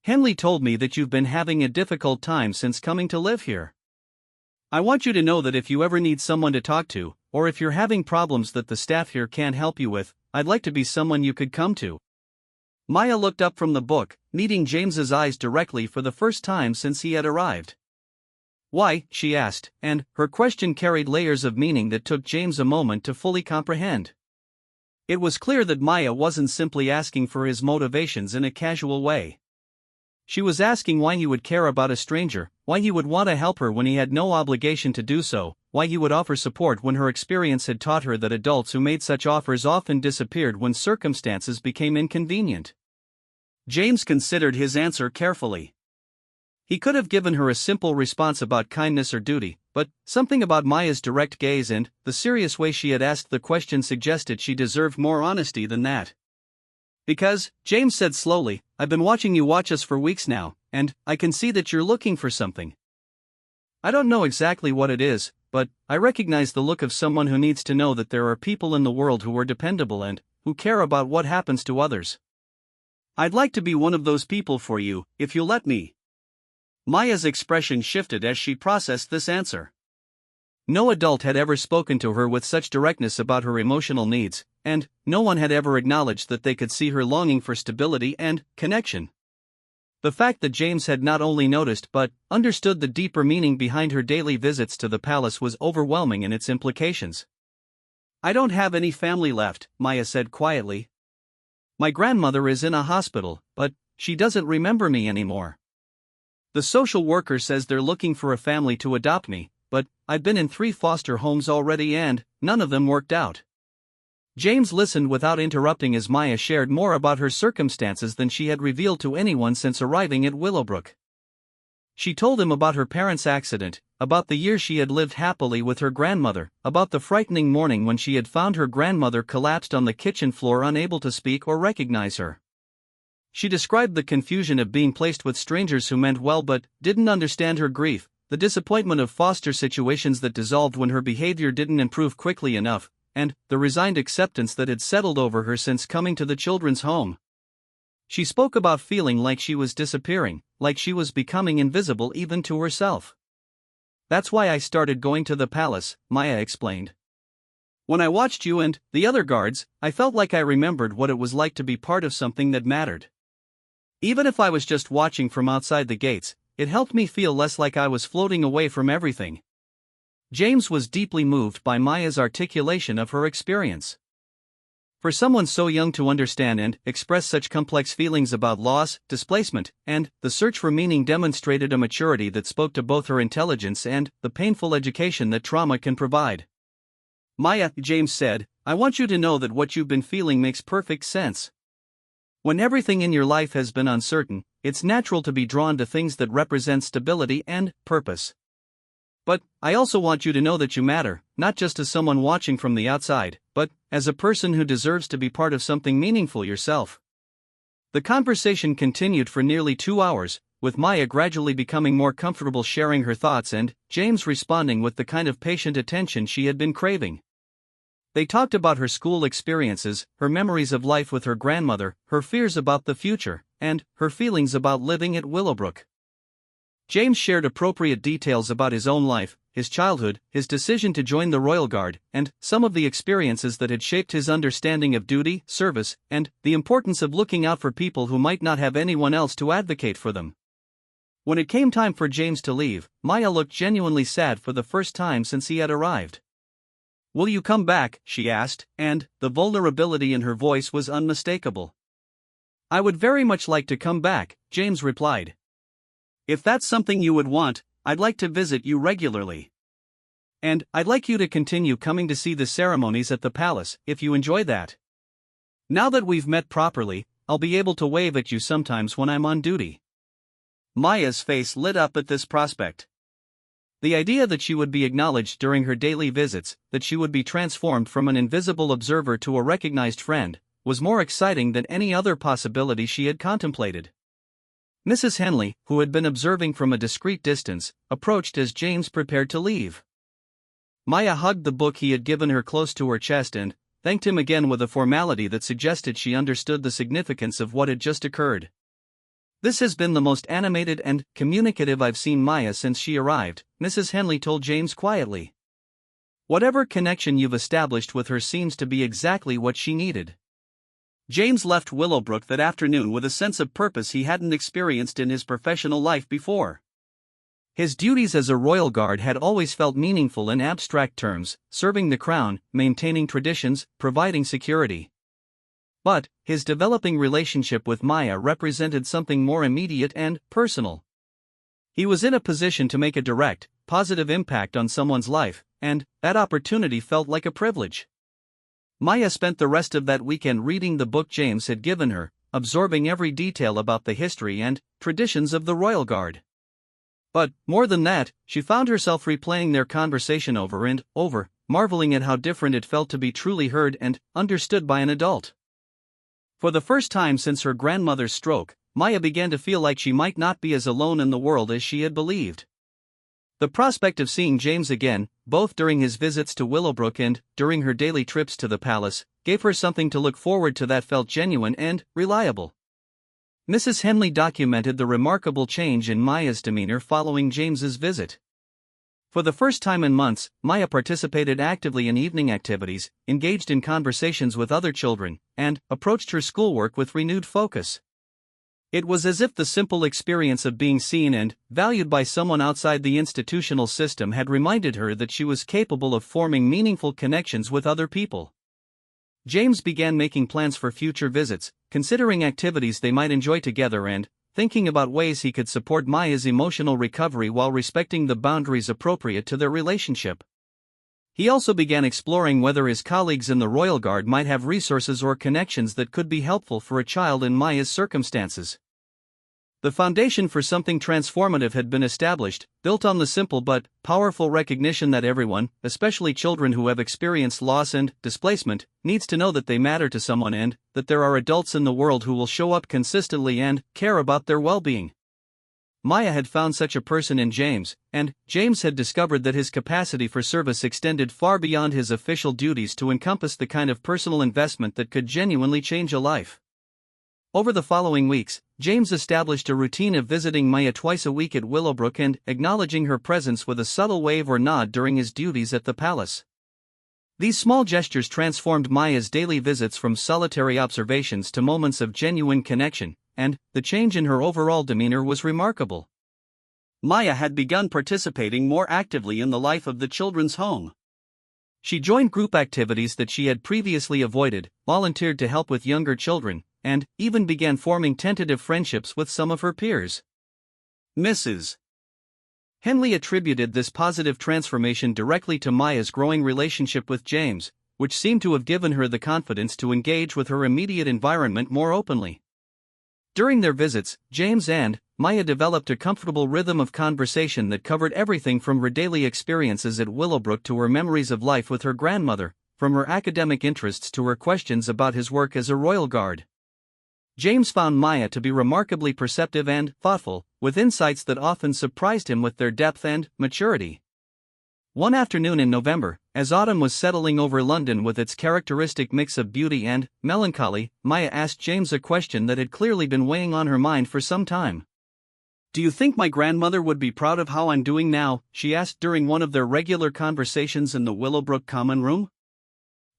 Henley told me that you've been having a difficult time since coming to live here. I want you to know that if you ever need someone to talk to, or if you're having problems that the staff here can't help you with, I'd like to be someone you could come to." Maya looked up from the book, meeting James's eyes directly for the first time since he had arrived. "Why?" she asked, and her question carried layers of meaning that took James a moment to fully comprehend. It was clear that Maya wasn't simply asking for his motivations in a casual way. She was asking why he would care about a stranger, why he would want to help her when he had no obligation to do so, why he would offer support when her experience had taught her that adults who made such offers often disappeared when circumstances became inconvenient. James considered his answer carefully. He could have given her a simple response about kindness or duty, but something about Maya's direct gaze and the serious way she had asked the question suggested she deserved more honesty than that. "Because," James said slowly, "I've been watching you watch us for weeks now, and I can see that you're looking for something. I don't know exactly what it is, but I recognize the look of someone who needs to know that there are people in the world who are dependable and who care about what happens to others. I'd like to be one of those people for you, if you'll let me." Maya's expression shifted as she processed this answer. No adult had ever spoken to her with such directness about her emotional needs, and no one had ever acknowledged that they could see her longing for stability and connection. The fact that James had not only noticed but understood the deeper meaning behind her daily visits to the palace was overwhelming in its implications. "I don't have any family left," Maya said quietly. "My grandmother is in a hospital, but she doesn't remember me anymore. The social worker says they're looking for a family to adopt me, but I've been in 3 foster homes already and none of them worked out." James listened without interrupting as Maya shared more about her circumstances than she had revealed to anyone since arriving at Willowbrook. She told him about her parents' accident, about the years she had lived happily with her grandmother, about the frightening morning when she had found her grandmother collapsed on the kitchen floor unable to speak or recognize her. She described the confusion of being placed with strangers who meant well but didn't understand her grief, the disappointment of foster situations that dissolved when her behavior didn't improve quickly enough, and the resigned acceptance that had settled over her since coming to the children's home. She spoke about feeling like she was disappearing, like she was becoming invisible even to herself. "That's why I started going to the palace," Maya explained. "When I watched you and the other guards, I felt like I remembered what it was like to be part of something that mattered. Even if I was just watching from outside the gates, it helped me feel less like I was floating away from everything." James was deeply moved by Maya's articulation of her experience. For someone so young to understand and express such complex feelings about loss, displacement, and the search for meaning demonstrated a maturity that spoke to both her intelligence and the painful education that trauma can provide. "Maya," James said, "I want you to know that what you've been feeling makes perfect sense. When everything in your life has been uncertain, it's natural to be drawn to things that represent stability and purpose. But I also want you to know that you matter, not just as someone watching from the outside, but as a person who deserves to be part of something meaningful yourself." The conversation continued for nearly 2 hours, with Maya gradually becoming more comfortable sharing her thoughts and James responding with the kind of patient attention she had been craving. They talked about her school experiences, her memories of life with her grandmother, her fears about the future, and her feelings about living at Willowbrook. James shared appropriate details about his own life, his childhood, his decision to join the Royal Guard, and some of the experiences that had shaped his understanding of duty, service, and the importance of looking out for people who might not have anyone else to advocate for them. When it came time for James to leave, Maya looked genuinely sad for the first time since he had arrived. "Will you come back?" she asked, and the vulnerability in her voice was unmistakable. "I would very much like to come back," James replied. "If that's something you would want, I'd like to visit you regularly. And I'd like you to continue coming to see the ceremonies at the palace, if you enjoy that. Now that we've met properly, I'll be able to wave at you sometimes when I'm on duty." Maya's face lit up at this prospect. The idea that she would be acknowledged during her daily visits, that she would be transformed from an invisible observer to a recognized friend, was more exciting than any other possibility she had contemplated. Mrs. Henley, who had been observing from a discreet distance, approached as James prepared to leave. Maya hugged the book he had given her close to her chest and thanked him again with a formality that suggested she understood the significance of what had just occurred. "This has been the most animated and communicative I've seen Maya since she arrived," Mrs. Henley told James quietly. "Whatever connection you've established with her seems to be exactly what she needed." James left Willowbrook that afternoon with a sense of purpose he hadn't experienced in his professional life before. His duties as a royal guard had always felt meaningful in abstract terms, serving the crown, maintaining traditions, providing security. But his developing relationship with Maya represented something more immediate and personal. He was in a position to make a direct, positive impact on someone's life, and that opportunity felt like a privilege. Maya spent the rest of that weekend reading the book James had given her, absorbing every detail about the history and traditions of the Royal Guard. But, more than that, she found herself replaying their conversation over and over, marveling at how different it felt to be truly heard and understood by an adult. For the first time since her grandmother's stroke, Maya began to feel like she might not be as alone in the world as she had believed. The prospect of seeing James again, both during his visits to Willowbrook and during her daily trips to the palace, gave her something to look forward to that felt genuine and reliable. Mrs. Henley documented the remarkable change in Maya's demeanor following James's visit. For the first time in months, Maya participated actively in evening activities, engaged in conversations with other children, and approached her schoolwork with renewed focus. It was as if the simple experience of being seen and valued by someone outside the institutional system had reminded her that she was capable of forming meaningful connections with other people. James began making plans for future visits, considering activities they might enjoy together and thinking about ways he could support Maya's emotional recovery while respecting the boundaries appropriate to their relationship. He also began exploring whether his colleagues in the Royal Guard might have resources or connections that could be helpful for a child in Maya's circumstances. The foundation for something transformative had been established, built on the simple but powerful recognition that everyone, especially children who have experienced loss and displacement, needs to know that they matter to someone and that there are adults in the world who will show up consistently and care about their well-being. Maya had found such a person in James, and James had discovered that his capacity for service extended far beyond his official duties to encompass the kind of personal investment that could genuinely change a life. Over the following weeks, James established a routine of visiting Maya twice a week at Willowbrook and acknowledging her presence with a subtle wave or nod during his duties at the palace. These small gestures transformed Maya's daily visits from solitary observations to moments of genuine connection, and the change in her overall demeanor was remarkable. Maya had begun participating more actively in the life of the children's home. She joined group activities that she had previously avoided, volunteered to help with younger children, and even began forming tentative friendships with some of her peers. Mrs. Henley attributed this positive transformation directly to Maya's growing relationship with James, which seemed to have given her the confidence to engage with her immediate environment more openly. During their visits, James and Maya developed a comfortable rhythm of conversation that covered everything from her daily experiences at Willowbrook to her memories of life with her grandmother, from her academic interests to her questions about his work as a royal guard. James found Maya to be remarkably perceptive and thoughtful, with insights that often surprised him with their depth and maturity. One afternoon in November, as autumn was settling over London with its characteristic mix of beauty and melancholy, Maya asked James a question that had clearly been weighing on her mind for some time. "Do you think my grandmother would be proud of how I'm doing now?" she asked during one of their regular conversations in the Willowbrook common room.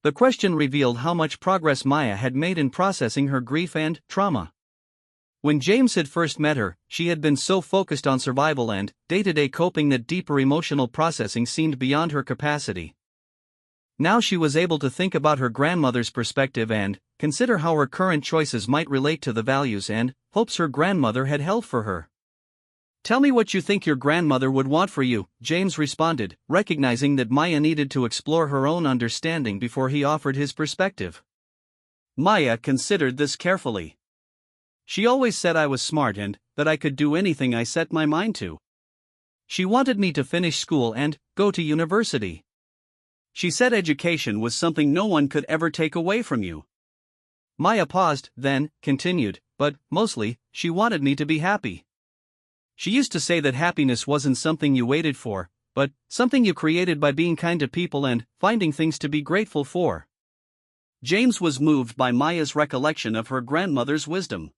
The question revealed how much progress Maya had made in processing her grief and trauma. When James had first met her, she had been so focused on survival and day-to-day coping that deeper emotional processing seemed beyond her capacity. Now she was able to think about her grandmother's perspective and consider how her current choices might relate to the values and hopes her grandmother had held for her. "Tell me what you think your grandmother would want for you," James responded, recognizing that Maya needed to explore her own understanding before he offered his perspective. Maya considered this carefully. "She always said I was smart and that I could do anything I set my mind to. She wanted me to finish school and go to university. She said education was something no one could ever take away from you." Maya paused, then continued, "But mostly, she wanted me to be happy. She used to say that happiness wasn't something you waited for, but something you created by being kind to people and finding things to be grateful for." James was moved by Maya's recollection of her grandmother's wisdom.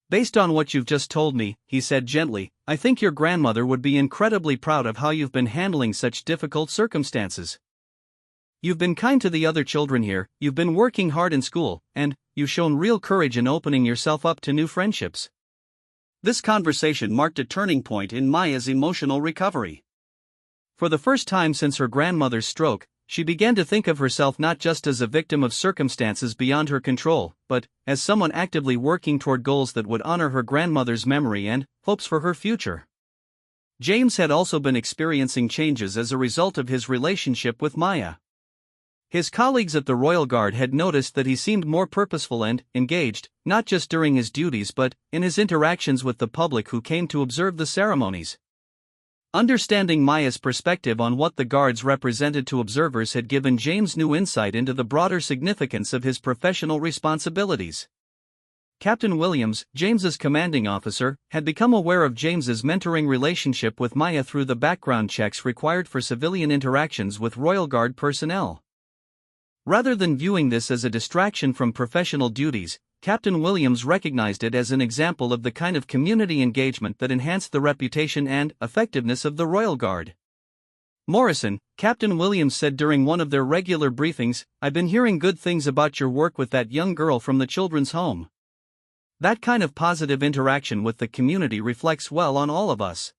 "Based on what you've just told me," he said gently, "I think your grandmother would be incredibly proud of how you've been handling such difficult circumstances. You've been kind to the other children here, you've been working hard in school, and you've shown real courage in opening yourself up to new friendships." This conversation marked a turning point in Maya's emotional recovery. For the first time since her grandmother's stroke, she began to think of herself not just as a victim of circumstances beyond her control, but as someone actively working toward goals that would honor her grandmother's memory and hopes for her future. James had also been experiencing changes as a result of his relationship with Maya. His colleagues at the Royal Guard had noticed that he seemed more purposeful and engaged, not just during his duties but in his interactions with the public who came to observe the ceremonies. Understanding Maya's perspective on what the guards represented to observers had given James new insight into the broader significance of his professional responsibilities. Captain Williams, James's commanding officer, had become aware of James's mentoring relationship with Maya through the background checks required for civilian interactions with Royal Guard personnel. Rather than viewing this as a distraction from professional duties, Captain Williams recognized it as an example of the kind of community engagement that enhanced the reputation and effectiveness of the Royal Guard. Morrison, Captain Williams said during one of their regular briefings, "I've been hearing good things about your work with that young girl from the children's home. That kind of positive interaction with the community reflects well on all of us."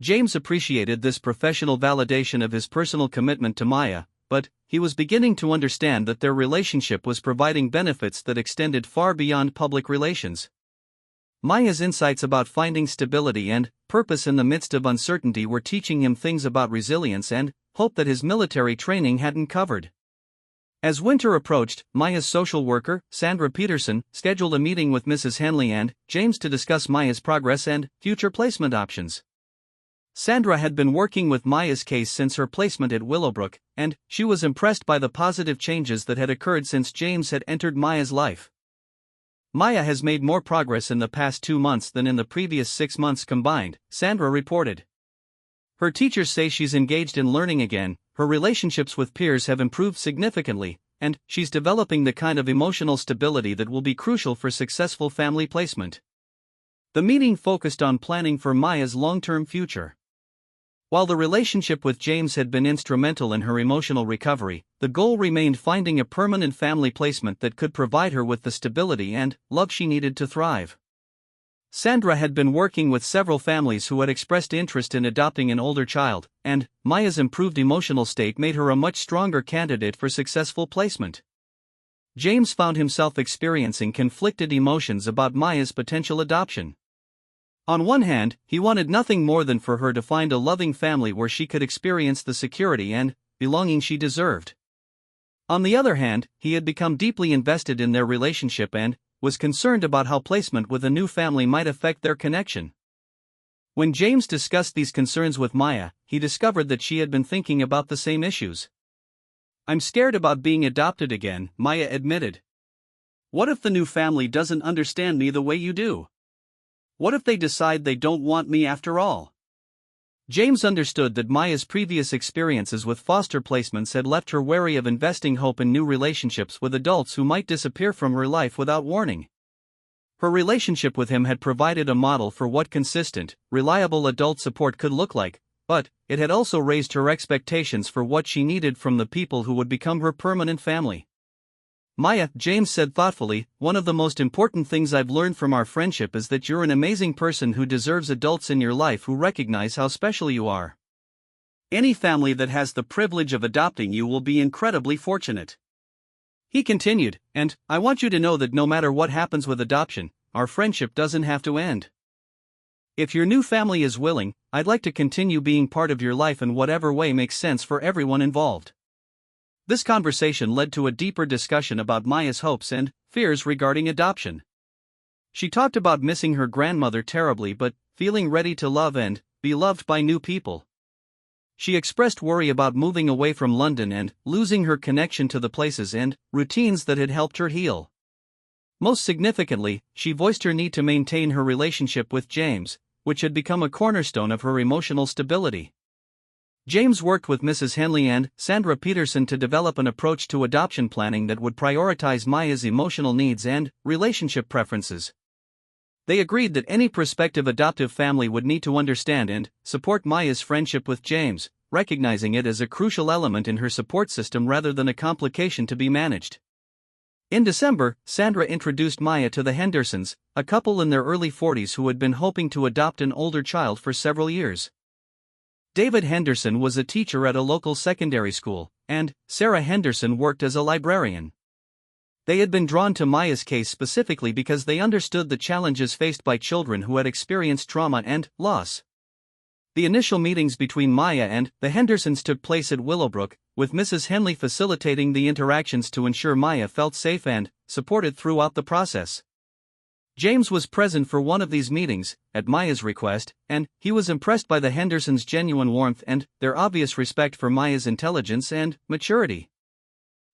James appreciated this professional validation of his personal commitment to Maya, but he was beginning to understand that their relationship was providing benefits that extended far beyond public relations. Maya's insights about finding stability and purpose in the midst of uncertainty were teaching him things about resilience and hope that his military training hadn't covered. As winter approached, Maya's social worker, Sandra Peterson, scheduled a meeting with Mrs. Henley and James to discuss Maya's progress and future placement options. Sandra had been working with Maya's case since her placement at Willowbrook, and she was impressed by the positive changes that had occurred since James had entered Maya's life. Maya has made more progress in the past 2 months than in the previous 6 months combined, Sandra reported. Her teachers say she's engaged in learning again, her relationships with peers have improved significantly, and she's developing the kind of emotional stability that will be crucial for successful family placement. The meeting focused on planning for Maya's long-term future. While the relationship with James had been instrumental in her emotional recovery, the goal remained finding a permanent family placement that could provide her with the stability and love she needed to thrive. Sandra had been working with several families who had expressed interest in adopting an older child, and Maya's improved emotional state made her a much stronger candidate for successful placement. James found himself experiencing conflicted emotions about Maya's potential adoption. On one hand, he wanted nothing more than for her to find a loving family where she could experience the security and belonging she deserved. On the other hand, he had become deeply invested in their relationship and was concerned about how placement with a new family might affect their connection. When James discussed these concerns with Maya, he discovered that she had been thinking about the same issues. "I'm scared about being adopted again," Maya admitted. "What if the new family doesn't understand me the way you do? What if they decide they don't want me after all?" James understood that Maya's previous experiences with foster placements had left her wary of investing hope in new relationships with adults who might disappear from her life without warning. Her relationship with him had provided a model for what consistent, reliable adult support could look like, but it had also raised her expectations for what she needed from the people who would become her permanent family. "Maya," James said thoughtfully, "one of the most important things I've learned from our friendship is that you're an amazing person who deserves adults in your life who recognize how special you are. Any family that has the privilege of adopting you will be incredibly fortunate." He continued, "And I want you to know that no matter what happens with adoption, our friendship doesn't have to end. If your new family is willing, I'd like to continue being part of your life in whatever way makes sense for everyone involved." This conversation led to a deeper discussion about Maya's hopes and fears regarding adoption. She talked about missing her grandmother terribly but feeling ready to love and be loved by new people. She expressed worry about moving away from London and losing her connection to the places and routines that had helped her heal. Most significantly, she voiced her need to maintain her relationship with James, which had become a cornerstone of her emotional stability. James worked with Mrs. Henley and Sandra Peterson to develop an approach to adoption planning that would prioritize Maya's emotional needs and relationship preferences. They agreed that any prospective adoptive family would need to understand and support Maya's friendship with James, recognizing it as a crucial element in her support system rather than a complication to be managed. In December, Sandra introduced Maya to the Hendersons, a couple in their early 40s who had been hoping to adopt an older child for several years. David Henderson was a teacher at a local secondary school, and Sarah Henderson worked as a librarian. They had been drawn to Maya's case specifically because they understood the challenges faced by children who had experienced trauma and loss. The initial meetings between Maya and the Hendersons took place at Willowbrook, with Mrs. Henley facilitating the interactions to ensure Maya felt safe and supported throughout the process. James was present for one of these meetings, at Maya's request, and he was impressed by the Hendersons' genuine warmth and their obvious respect for Maya's intelligence and maturity.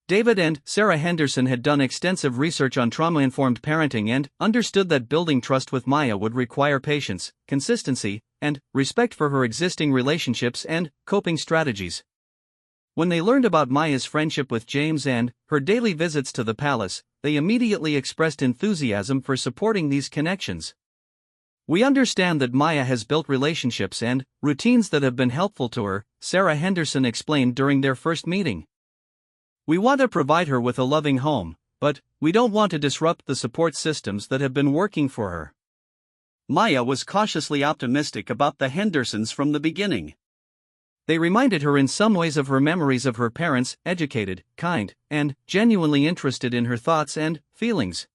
David and Sarah Henderson had done extensive research on trauma-informed parenting and understood that building trust with Maya would require patience, consistency, and respect for her existing relationships and coping strategies. When they learned about Maya's friendship with James and her daily visits to the palace, they immediately expressed enthusiasm for supporting these connections. "We understand that Maya has built relationships and routines that have been helpful to her," Sarah Henderson explained during their first meeting. "We want to provide her with a loving home, but we don't want to disrupt the support systems that have been working for her." Maya was cautiously optimistic about the Hendersons from the beginning. They reminded her in some ways of her memories of her parents, educated, kind, and genuinely interested in her thoughts and feelings.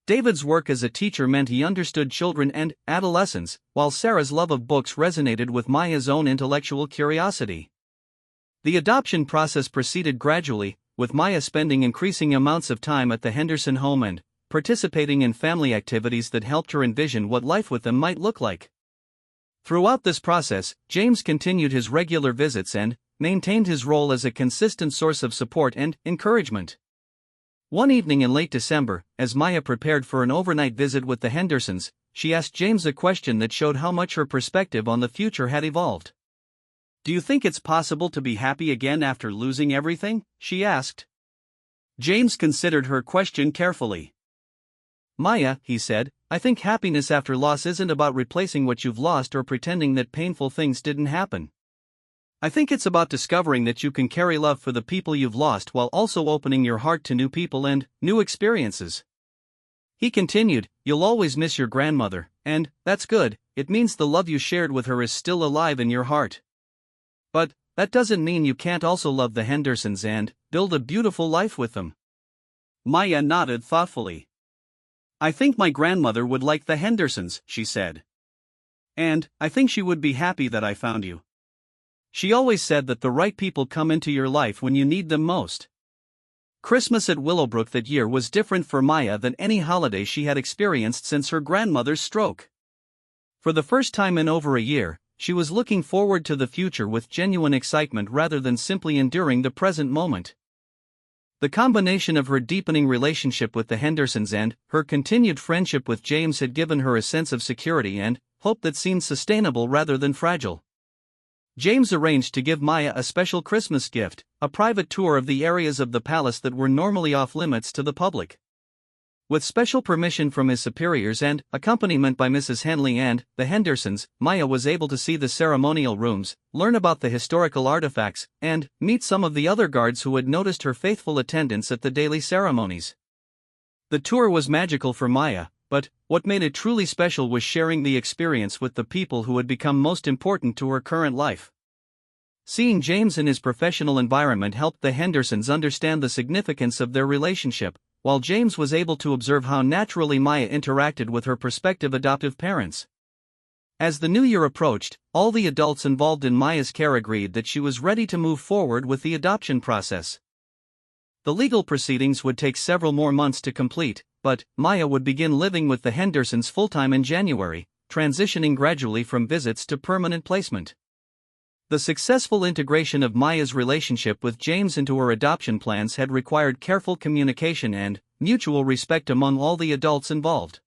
David's work as a teacher meant he understood children and adolescents, while Sarah's love of books resonated with Maya's own intellectual curiosity. The adoption process proceeded gradually, with Maya spending increasing amounts of time at the Henderson home and participating in family activities that helped her envision what life with them might look like. Throughout this process, James continued his regular visits and maintained his role as a consistent source of support and encouragement. One evening in late December, as Maya prepared for an overnight visit with the Hendersons, she asked James a question that showed how much her perspective on the future had evolved. "Do you think it's possible to be happy again after losing everything?" she asked. James considered her question carefully. "Maya," he said, "I think happiness after loss isn't about replacing what you've lost or pretending that painful things didn't happen. I think it's about discovering that you can carry love for the people you've lost while also opening your heart to new people and new experiences." He continued, "You'll always miss your grandmother, and that's good. It means the love you shared with her is still alive in your heart. But that doesn't mean you can't also love the Hendersons and build a beautiful life with them." Maya nodded thoughtfully. "I think my grandmother would like the Hendersons," she said. "And I think she would be happy that I found you. She always said that the right people come into your life when you need them most." Christmas at Willowbrook that year was different for Maya than any holiday she had experienced since her grandmother's stroke. For the first time in over a year, she was looking forward to the future with genuine excitement rather than simply enduring the present moment. The combination of her deepening relationship with the Hendersons and her continued friendship with James had given her a sense of security and hope that seemed sustainable rather than fragile. James arranged to give Maya a special Christmas gift, a private tour of the areas of the palace that were normally off limits to the public. With special permission from his superiors and accompaniment by Mrs. Henley and the Hendersons, Maya was able to see the ceremonial rooms, learn about the historical artifacts, and meet some of the other guards who had noticed her faithful attendance at the daily ceremonies. The tour was magical for Maya, but what made it truly special was sharing the experience with the people who had become most important to her current life. Seeing James in his professional environment helped the Hendersons understand the significance of their relationship, while James was able to observe how naturally Maya interacted with her prospective adoptive parents. As the new year approached, all the adults involved in Maya's care agreed that she was ready to move forward with the adoption process. The legal proceedings would take several more months to complete, but Maya would begin living with the Hendersons full-time in January, transitioning gradually from visits to permanent placement. The successful integration of Maya's relationship with James into her adoption plans had required careful communication and mutual respect among all the adults involved.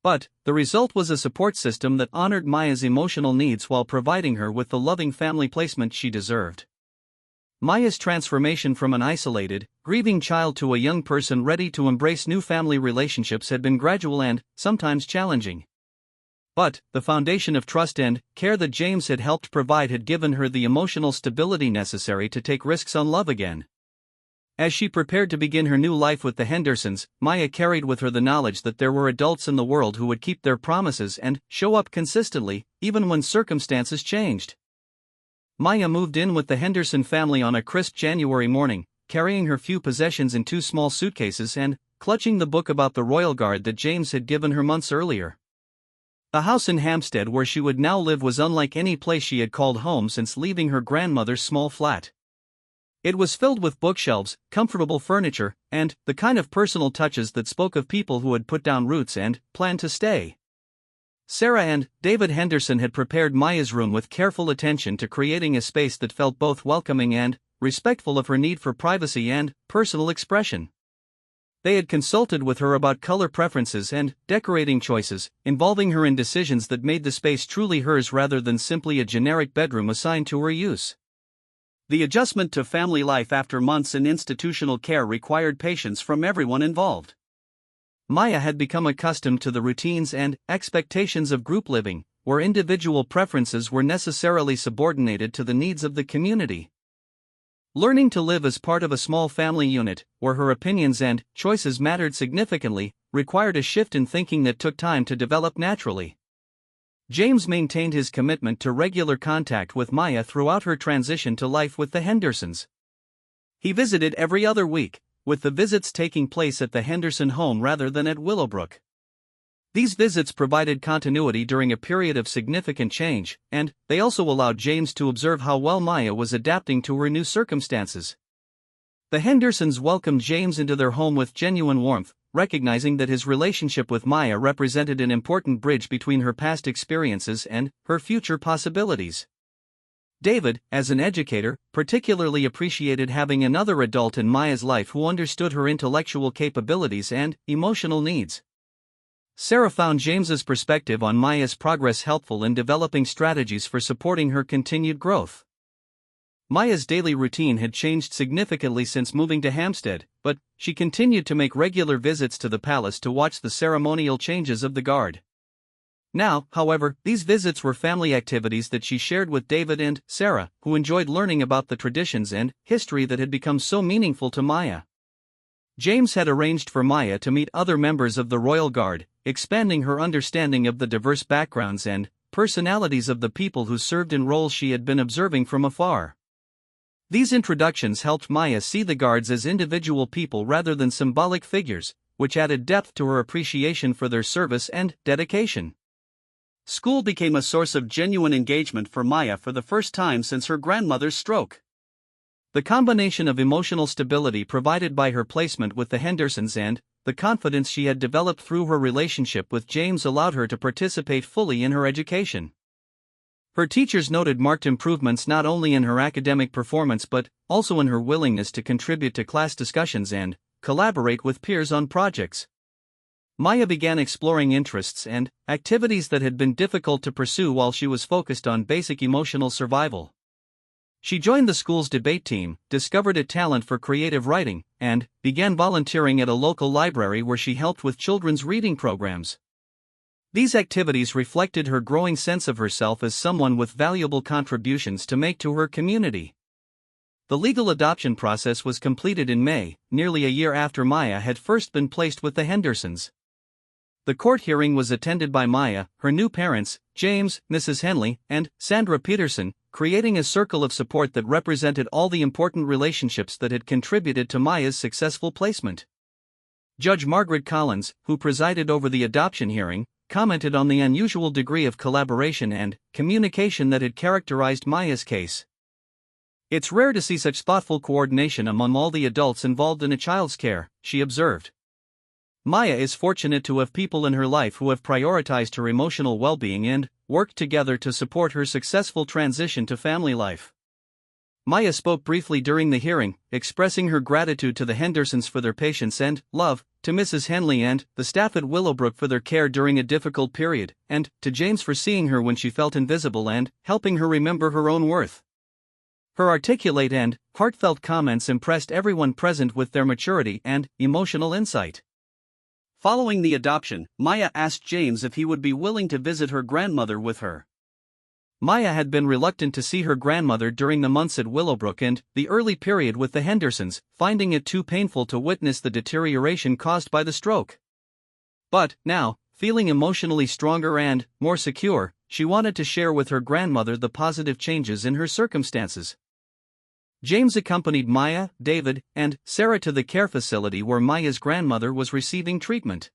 But the result was a support system that honored Maya's emotional needs while providing her with the loving family placement she deserved. Maya's transformation from an isolated, grieving child to a young person ready to embrace new family relationships had been gradual and sometimes challenging. But the foundation of trust and care that James had helped provide had given her the emotional stability necessary to take risks on love again. As she prepared to begin her new life with the Hendersons, Maya carried with her the knowledge that there were adults in the world who would keep their promises and show up consistently, even when circumstances changed. Maya moved in with the Henderson family on a crisp January morning, carrying her few possessions in 2 small suitcases and clutching the book about the royal guard that James had given her months earlier. The house in Hampstead where she would now live was unlike any place she had called home since leaving her grandmother's small flat. It was filled with bookshelves, comfortable furniture, and the kind of personal touches that spoke of people who had put down roots and planned to stay. Sarah and David Henderson had prepared Maya's room with careful attention to creating a space that felt both welcoming and respectful of her need for privacy and personal expression. They had consulted with her about color preferences and decorating choices, involving her in decisions that made the space truly hers rather than simply a generic bedroom assigned to her use. The adjustment to family life after months in institutional care required patience from everyone involved. Maya had become accustomed to the routines and expectations of group living, where individual preferences were necessarily subordinated to the needs of the community. Learning to live as part of a small family unit, where her opinions and choices mattered significantly, required a shift in thinking that took time to develop naturally. James maintained his commitment to regular contact with Maya throughout her transition to life with the Hendersons. He visited every other week, with the visits taking place at the Henderson home rather than at Willowbrook. These visits provided continuity during a period of significant change, and they also allowed James to observe how well Maya was adapting to her new circumstances. The Hendersons welcomed James into their home with genuine warmth, recognizing that his relationship with Maya represented an important bridge between her past experiences and her future possibilities. David, as an educator, particularly appreciated having another adult in Maya's life who understood her intellectual capabilities and emotional needs. Sarah found James's perspective on Maya's progress helpful in developing strategies for supporting her continued growth. Maya's daily routine had changed significantly since moving to Hampstead, but she continued to make regular visits to the palace to watch the ceremonial changes of the guard. Now, however, these visits were family activities that she shared with David and Sarah, who enjoyed learning about the traditions and history that had become so meaningful to Maya. James had arranged for Maya to meet other members of the Royal Guard, expanding her understanding of the diverse backgrounds and personalities of the people who served in roles she had been observing from afar. These introductions helped Maya see the guards as individual people rather than symbolic figures, which added depth to her appreciation for their service and dedication. School became a source of genuine engagement for Maya for the first time since her grandmother's stroke. The combination of emotional stability provided by her placement with the Hendersons and the confidence she had developed through her relationship with James allowed her to participate fully in her education. Her teachers noted marked improvements not only in her academic performance but also in her willingness to contribute to class discussions and collaborate with peers on projects. Maya began exploring interests and activities that had been difficult to pursue while she was focused on basic emotional survival. She joined the school's debate team, discovered a talent for creative writing, and began volunteering at a local library where she helped with children's reading programs. These activities reflected her growing sense of herself as someone with valuable contributions to make to her community. The legal adoption process was completed in May, nearly a year after Maya had first been placed with the Hendersons. The court hearing was attended by Maya, her new parents, James, Mrs. Henley, and Sandra Peterson, creating a circle of support that represented all the important relationships that had contributed to Maya's successful placement. Judge Margaret Collins, who presided over the adoption hearing, commented on the unusual degree of collaboration and communication that had characterized Maya's case. "It's rare to see such thoughtful coordination among all the adults involved in a child's care," she observed. Maya is fortunate to have people in her life who have prioritized her emotional well-being and worked together to support her successful transition to family life. Maya spoke briefly during the hearing, expressing her gratitude to the Hendersons for their patience and love, to Mrs. Henley and the staff at Willowbrook for their care during a difficult period, and to James for seeing her when she felt invisible and helping her remember her own worth. Her articulate and heartfelt comments impressed everyone present with their maturity and emotional insight. Following the adoption, Maya asked James if he would be willing to visit her grandmother with her. Maya had been reluctant to see her grandmother during the months at Willowbrook and the early period with the Hendersons, finding it too painful to witness the deterioration caused by the stroke. But, now, feeling emotionally stronger and more secure, she wanted to share with her grandmother the positive changes in her circumstances. James accompanied Maya, David, and Sarah to the care facility where Maya's grandmother was receiving treatment.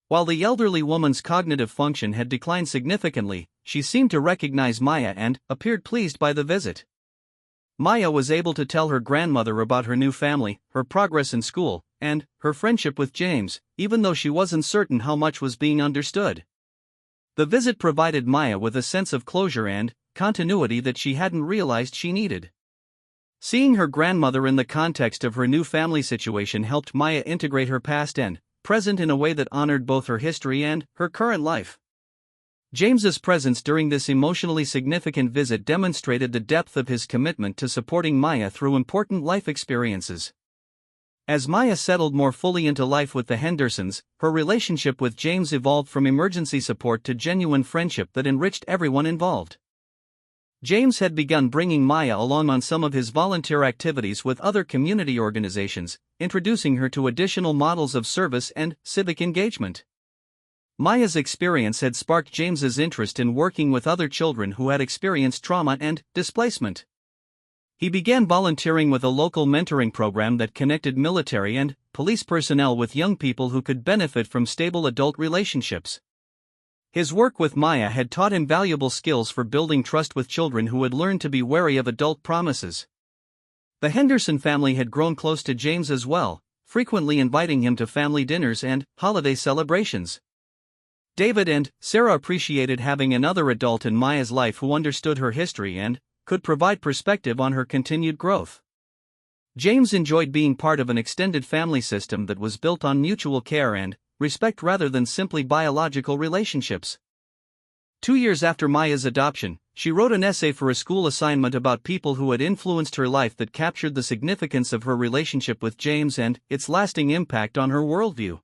While the elderly woman's cognitive function had declined significantly, she seemed to recognize Maya and appeared pleased by the visit. Maya was able to tell her grandmother about her new family, her progress in school, and her friendship with James, even though she wasn't certain how much was being understood. The visit provided Maya with a sense of closure and continuity that she hadn't realized she needed. Seeing her grandmother in the context of her new family situation helped Maya integrate her past and present in a way that honored both her history and her current life. James's presence during this emotionally significant visit demonstrated the depth of his commitment to supporting Maya through important life experiences. As Maya settled more fully into life with the Hendersons, her relationship with James evolved from emergency support to genuine friendship that enriched everyone involved. James had begun bringing Maya along on some of his volunteer activities with other community organizations, introducing her to additional models of service and civic engagement. Maya's experience had sparked James's interest in working with other children who had experienced trauma and displacement. He began volunteering with a local mentoring program that connected military and police personnel with young people who could benefit from stable adult relationships. His work with Maya had taught him valuable skills for building trust with children who had learned to be wary of adult promises. The Henderson family had grown close to James as well, frequently inviting him to family dinners and holiday celebrations. David and Sarah appreciated having another adult in Maya's life who understood her history and could provide perspective on her continued growth. James enjoyed being part of an extended family system that was built on mutual care and respect rather than simply biological relationships. 2 years after Maya's adoption, she wrote an essay for a school assignment about people who had influenced her life that captured the significance of her relationship with James and its lasting impact on her worldview.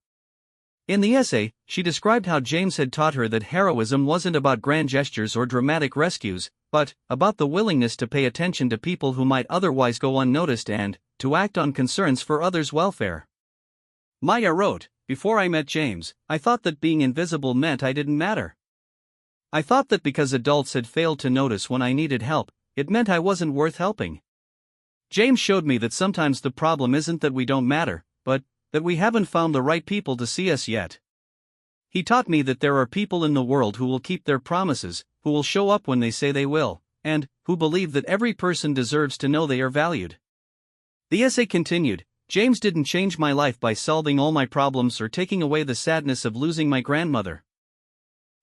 In the essay, she described how James had taught her that heroism wasn't about grand gestures or dramatic rescues, but about the willingness to pay attention to people who might otherwise go unnoticed and to act on concerns for others' welfare. Maya wrote, "Before I met James, I thought that being invisible meant I didn't matter. I thought that because adults had failed to notice when I needed help, it meant I wasn't worth helping. James showed me that sometimes the problem isn't that we don't matter, but that we haven't found the right people to see us yet. He taught me that there are people in the world who will keep their promises, who will show up when they say they will, and who believe that every person deserves to know they are valued." The essay continued, "James didn't change my life by solving all my problems or taking away the sadness of losing my grandmother.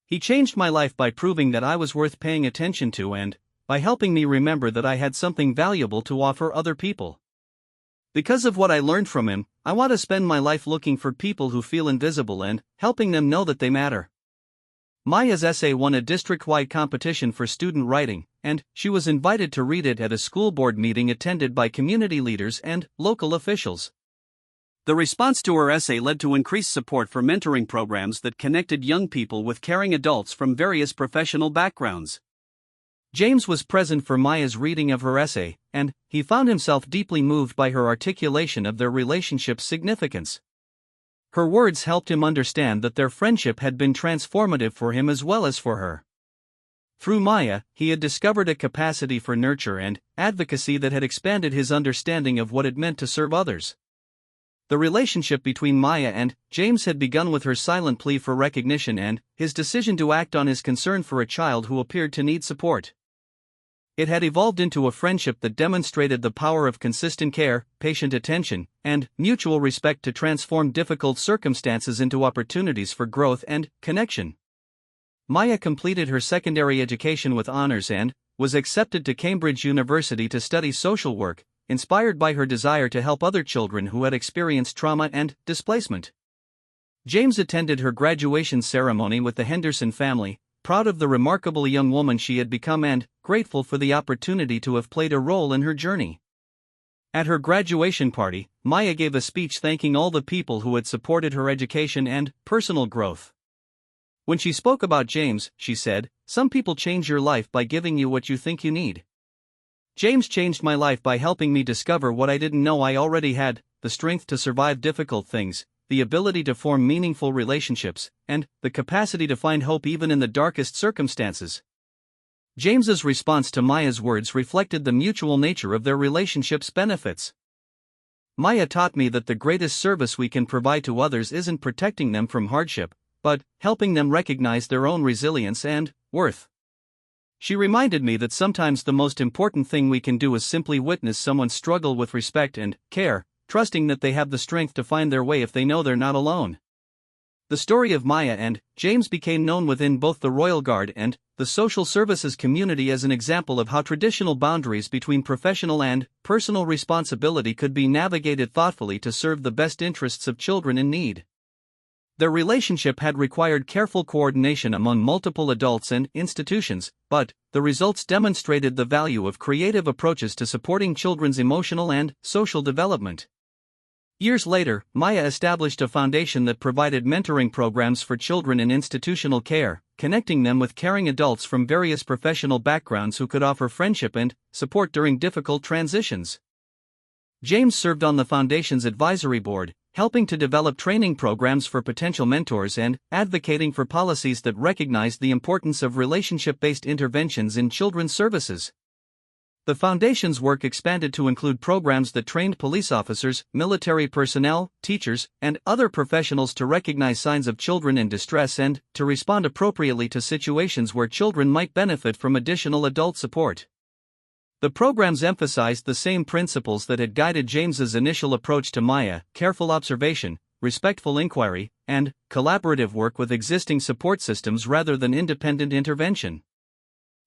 He changed my life by proving that I was worth paying attention to and by helping me remember that I had something valuable to offer other people. Because of what I learned from him, I want to spend my life looking for people who feel invisible and helping them know that they matter." Maya's essay won a district-wide competition for student writing, and she was invited to read it at a school board meeting attended by community leaders and local officials. The response to her essay led to increased support for mentoring programs that connected young people with caring adults from various professional backgrounds. James was present for Maya's reading of her essay, and he found himself deeply moved by her articulation of their relationship's significance. Her words helped him understand that their friendship had been transformative for him as well as for her. Through Maya, he had discovered a capacity for nurture and advocacy that had expanded his understanding of what it meant to serve others. The relationship between Maya and James had begun with her silent plea for recognition and his decision to act on his concern for a child who appeared to need support. It had evolved into a friendship that demonstrated the power of consistent care, patient attention, and mutual respect to transform difficult circumstances into opportunities for growth and connection. Maya completed her secondary education with honors and was accepted to Cambridge University to study social work, inspired by her desire to help other children who had experienced trauma and displacement. James attended her graduation ceremony with the Henderson family, proud of the remarkable young woman she had become and grateful for the opportunity to have played a role in her journey. At her graduation party, Maya gave a speech thanking all the people who had supported her education and personal growth. When she spoke about James, she said, "Some people change your life by giving you what you think you need. James changed my life by helping me discover what I didn't know I already had, the strength to survive difficult things, the ability to form meaningful relationships, and the capacity to find hope even in the darkest circumstances." James's response to Maya's words reflected the mutual nature of their relationship's benefits. "Maya taught me that the greatest service we can provide to others isn't protecting them from hardship, but helping them recognize their own resilience and worth. She reminded me that sometimes the most important thing we can do is simply witness someone struggle with respect and care, trusting that they have the strength to find their way if they know they're not alone." The story of Maya and James became known within both the Royal Guard and the social services community as an example of how traditional boundaries between professional and personal responsibility could be navigated thoughtfully to serve the best interests of children in need. Their relationship had required careful coordination among multiple adults and institutions, but the results demonstrated the value of creative approaches to supporting children's emotional and social development. Years later, Maya established a foundation that provided mentoring programs for children in institutional care, connecting them with caring adults from various professional backgrounds who could offer friendship and support during difficult transitions. James served on the foundation's advisory board, helping to develop training programs for potential mentors and advocating for policies that recognized the importance of relationship-based interventions in children's services. The foundation's work expanded to include programs that trained police officers, military personnel, teachers, and other professionals to recognize signs of children in distress and to respond appropriately to situations where children might benefit from additional adult support. The programs emphasized the same principles that had guided James's initial approach to Maya: careful observation, respectful inquiry, and collaborative work with existing support systems rather than independent intervention.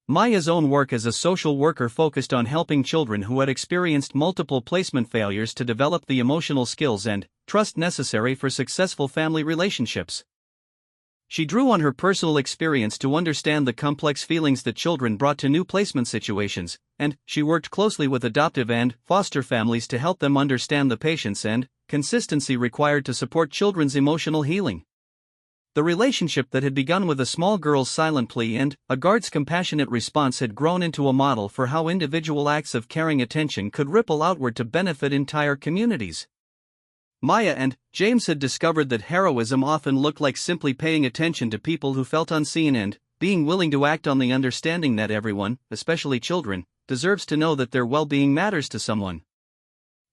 Maya's own work as a social worker focused on helping children who had experienced multiple placement failures to develop the emotional skills and trust necessary for successful family relationships. She drew on her personal experience to understand the complex feelings that children brought to new placement situations, and she worked closely with adoptive and foster families to help them understand the patience and consistency required to support children's emotional healing. The relationship that had begun with a small girl's silent plea and a guard's compassionate response had grown into a model for how individual acts of caring attention could ripple outward to benefit entire communities. Maya and James had discovered that heroism often looked like simply paying attention to people who felt unseen and being willing to act on the understanding that everyone, especially children, deserves to know that their well-being matters to someone.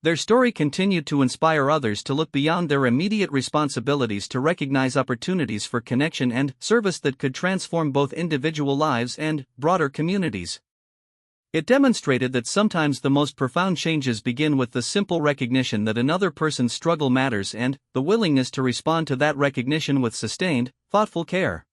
Their story continued to inspire others to look beyond their immediate responsibilities to recognize opportunities for connection and service that could transform both individual lives and broader communities. It demonstrated that sometimes the most profound changes begin with the simple recognition that another person's struggle matters and the willingness to respond to that recognition with sustained, thoughtful care.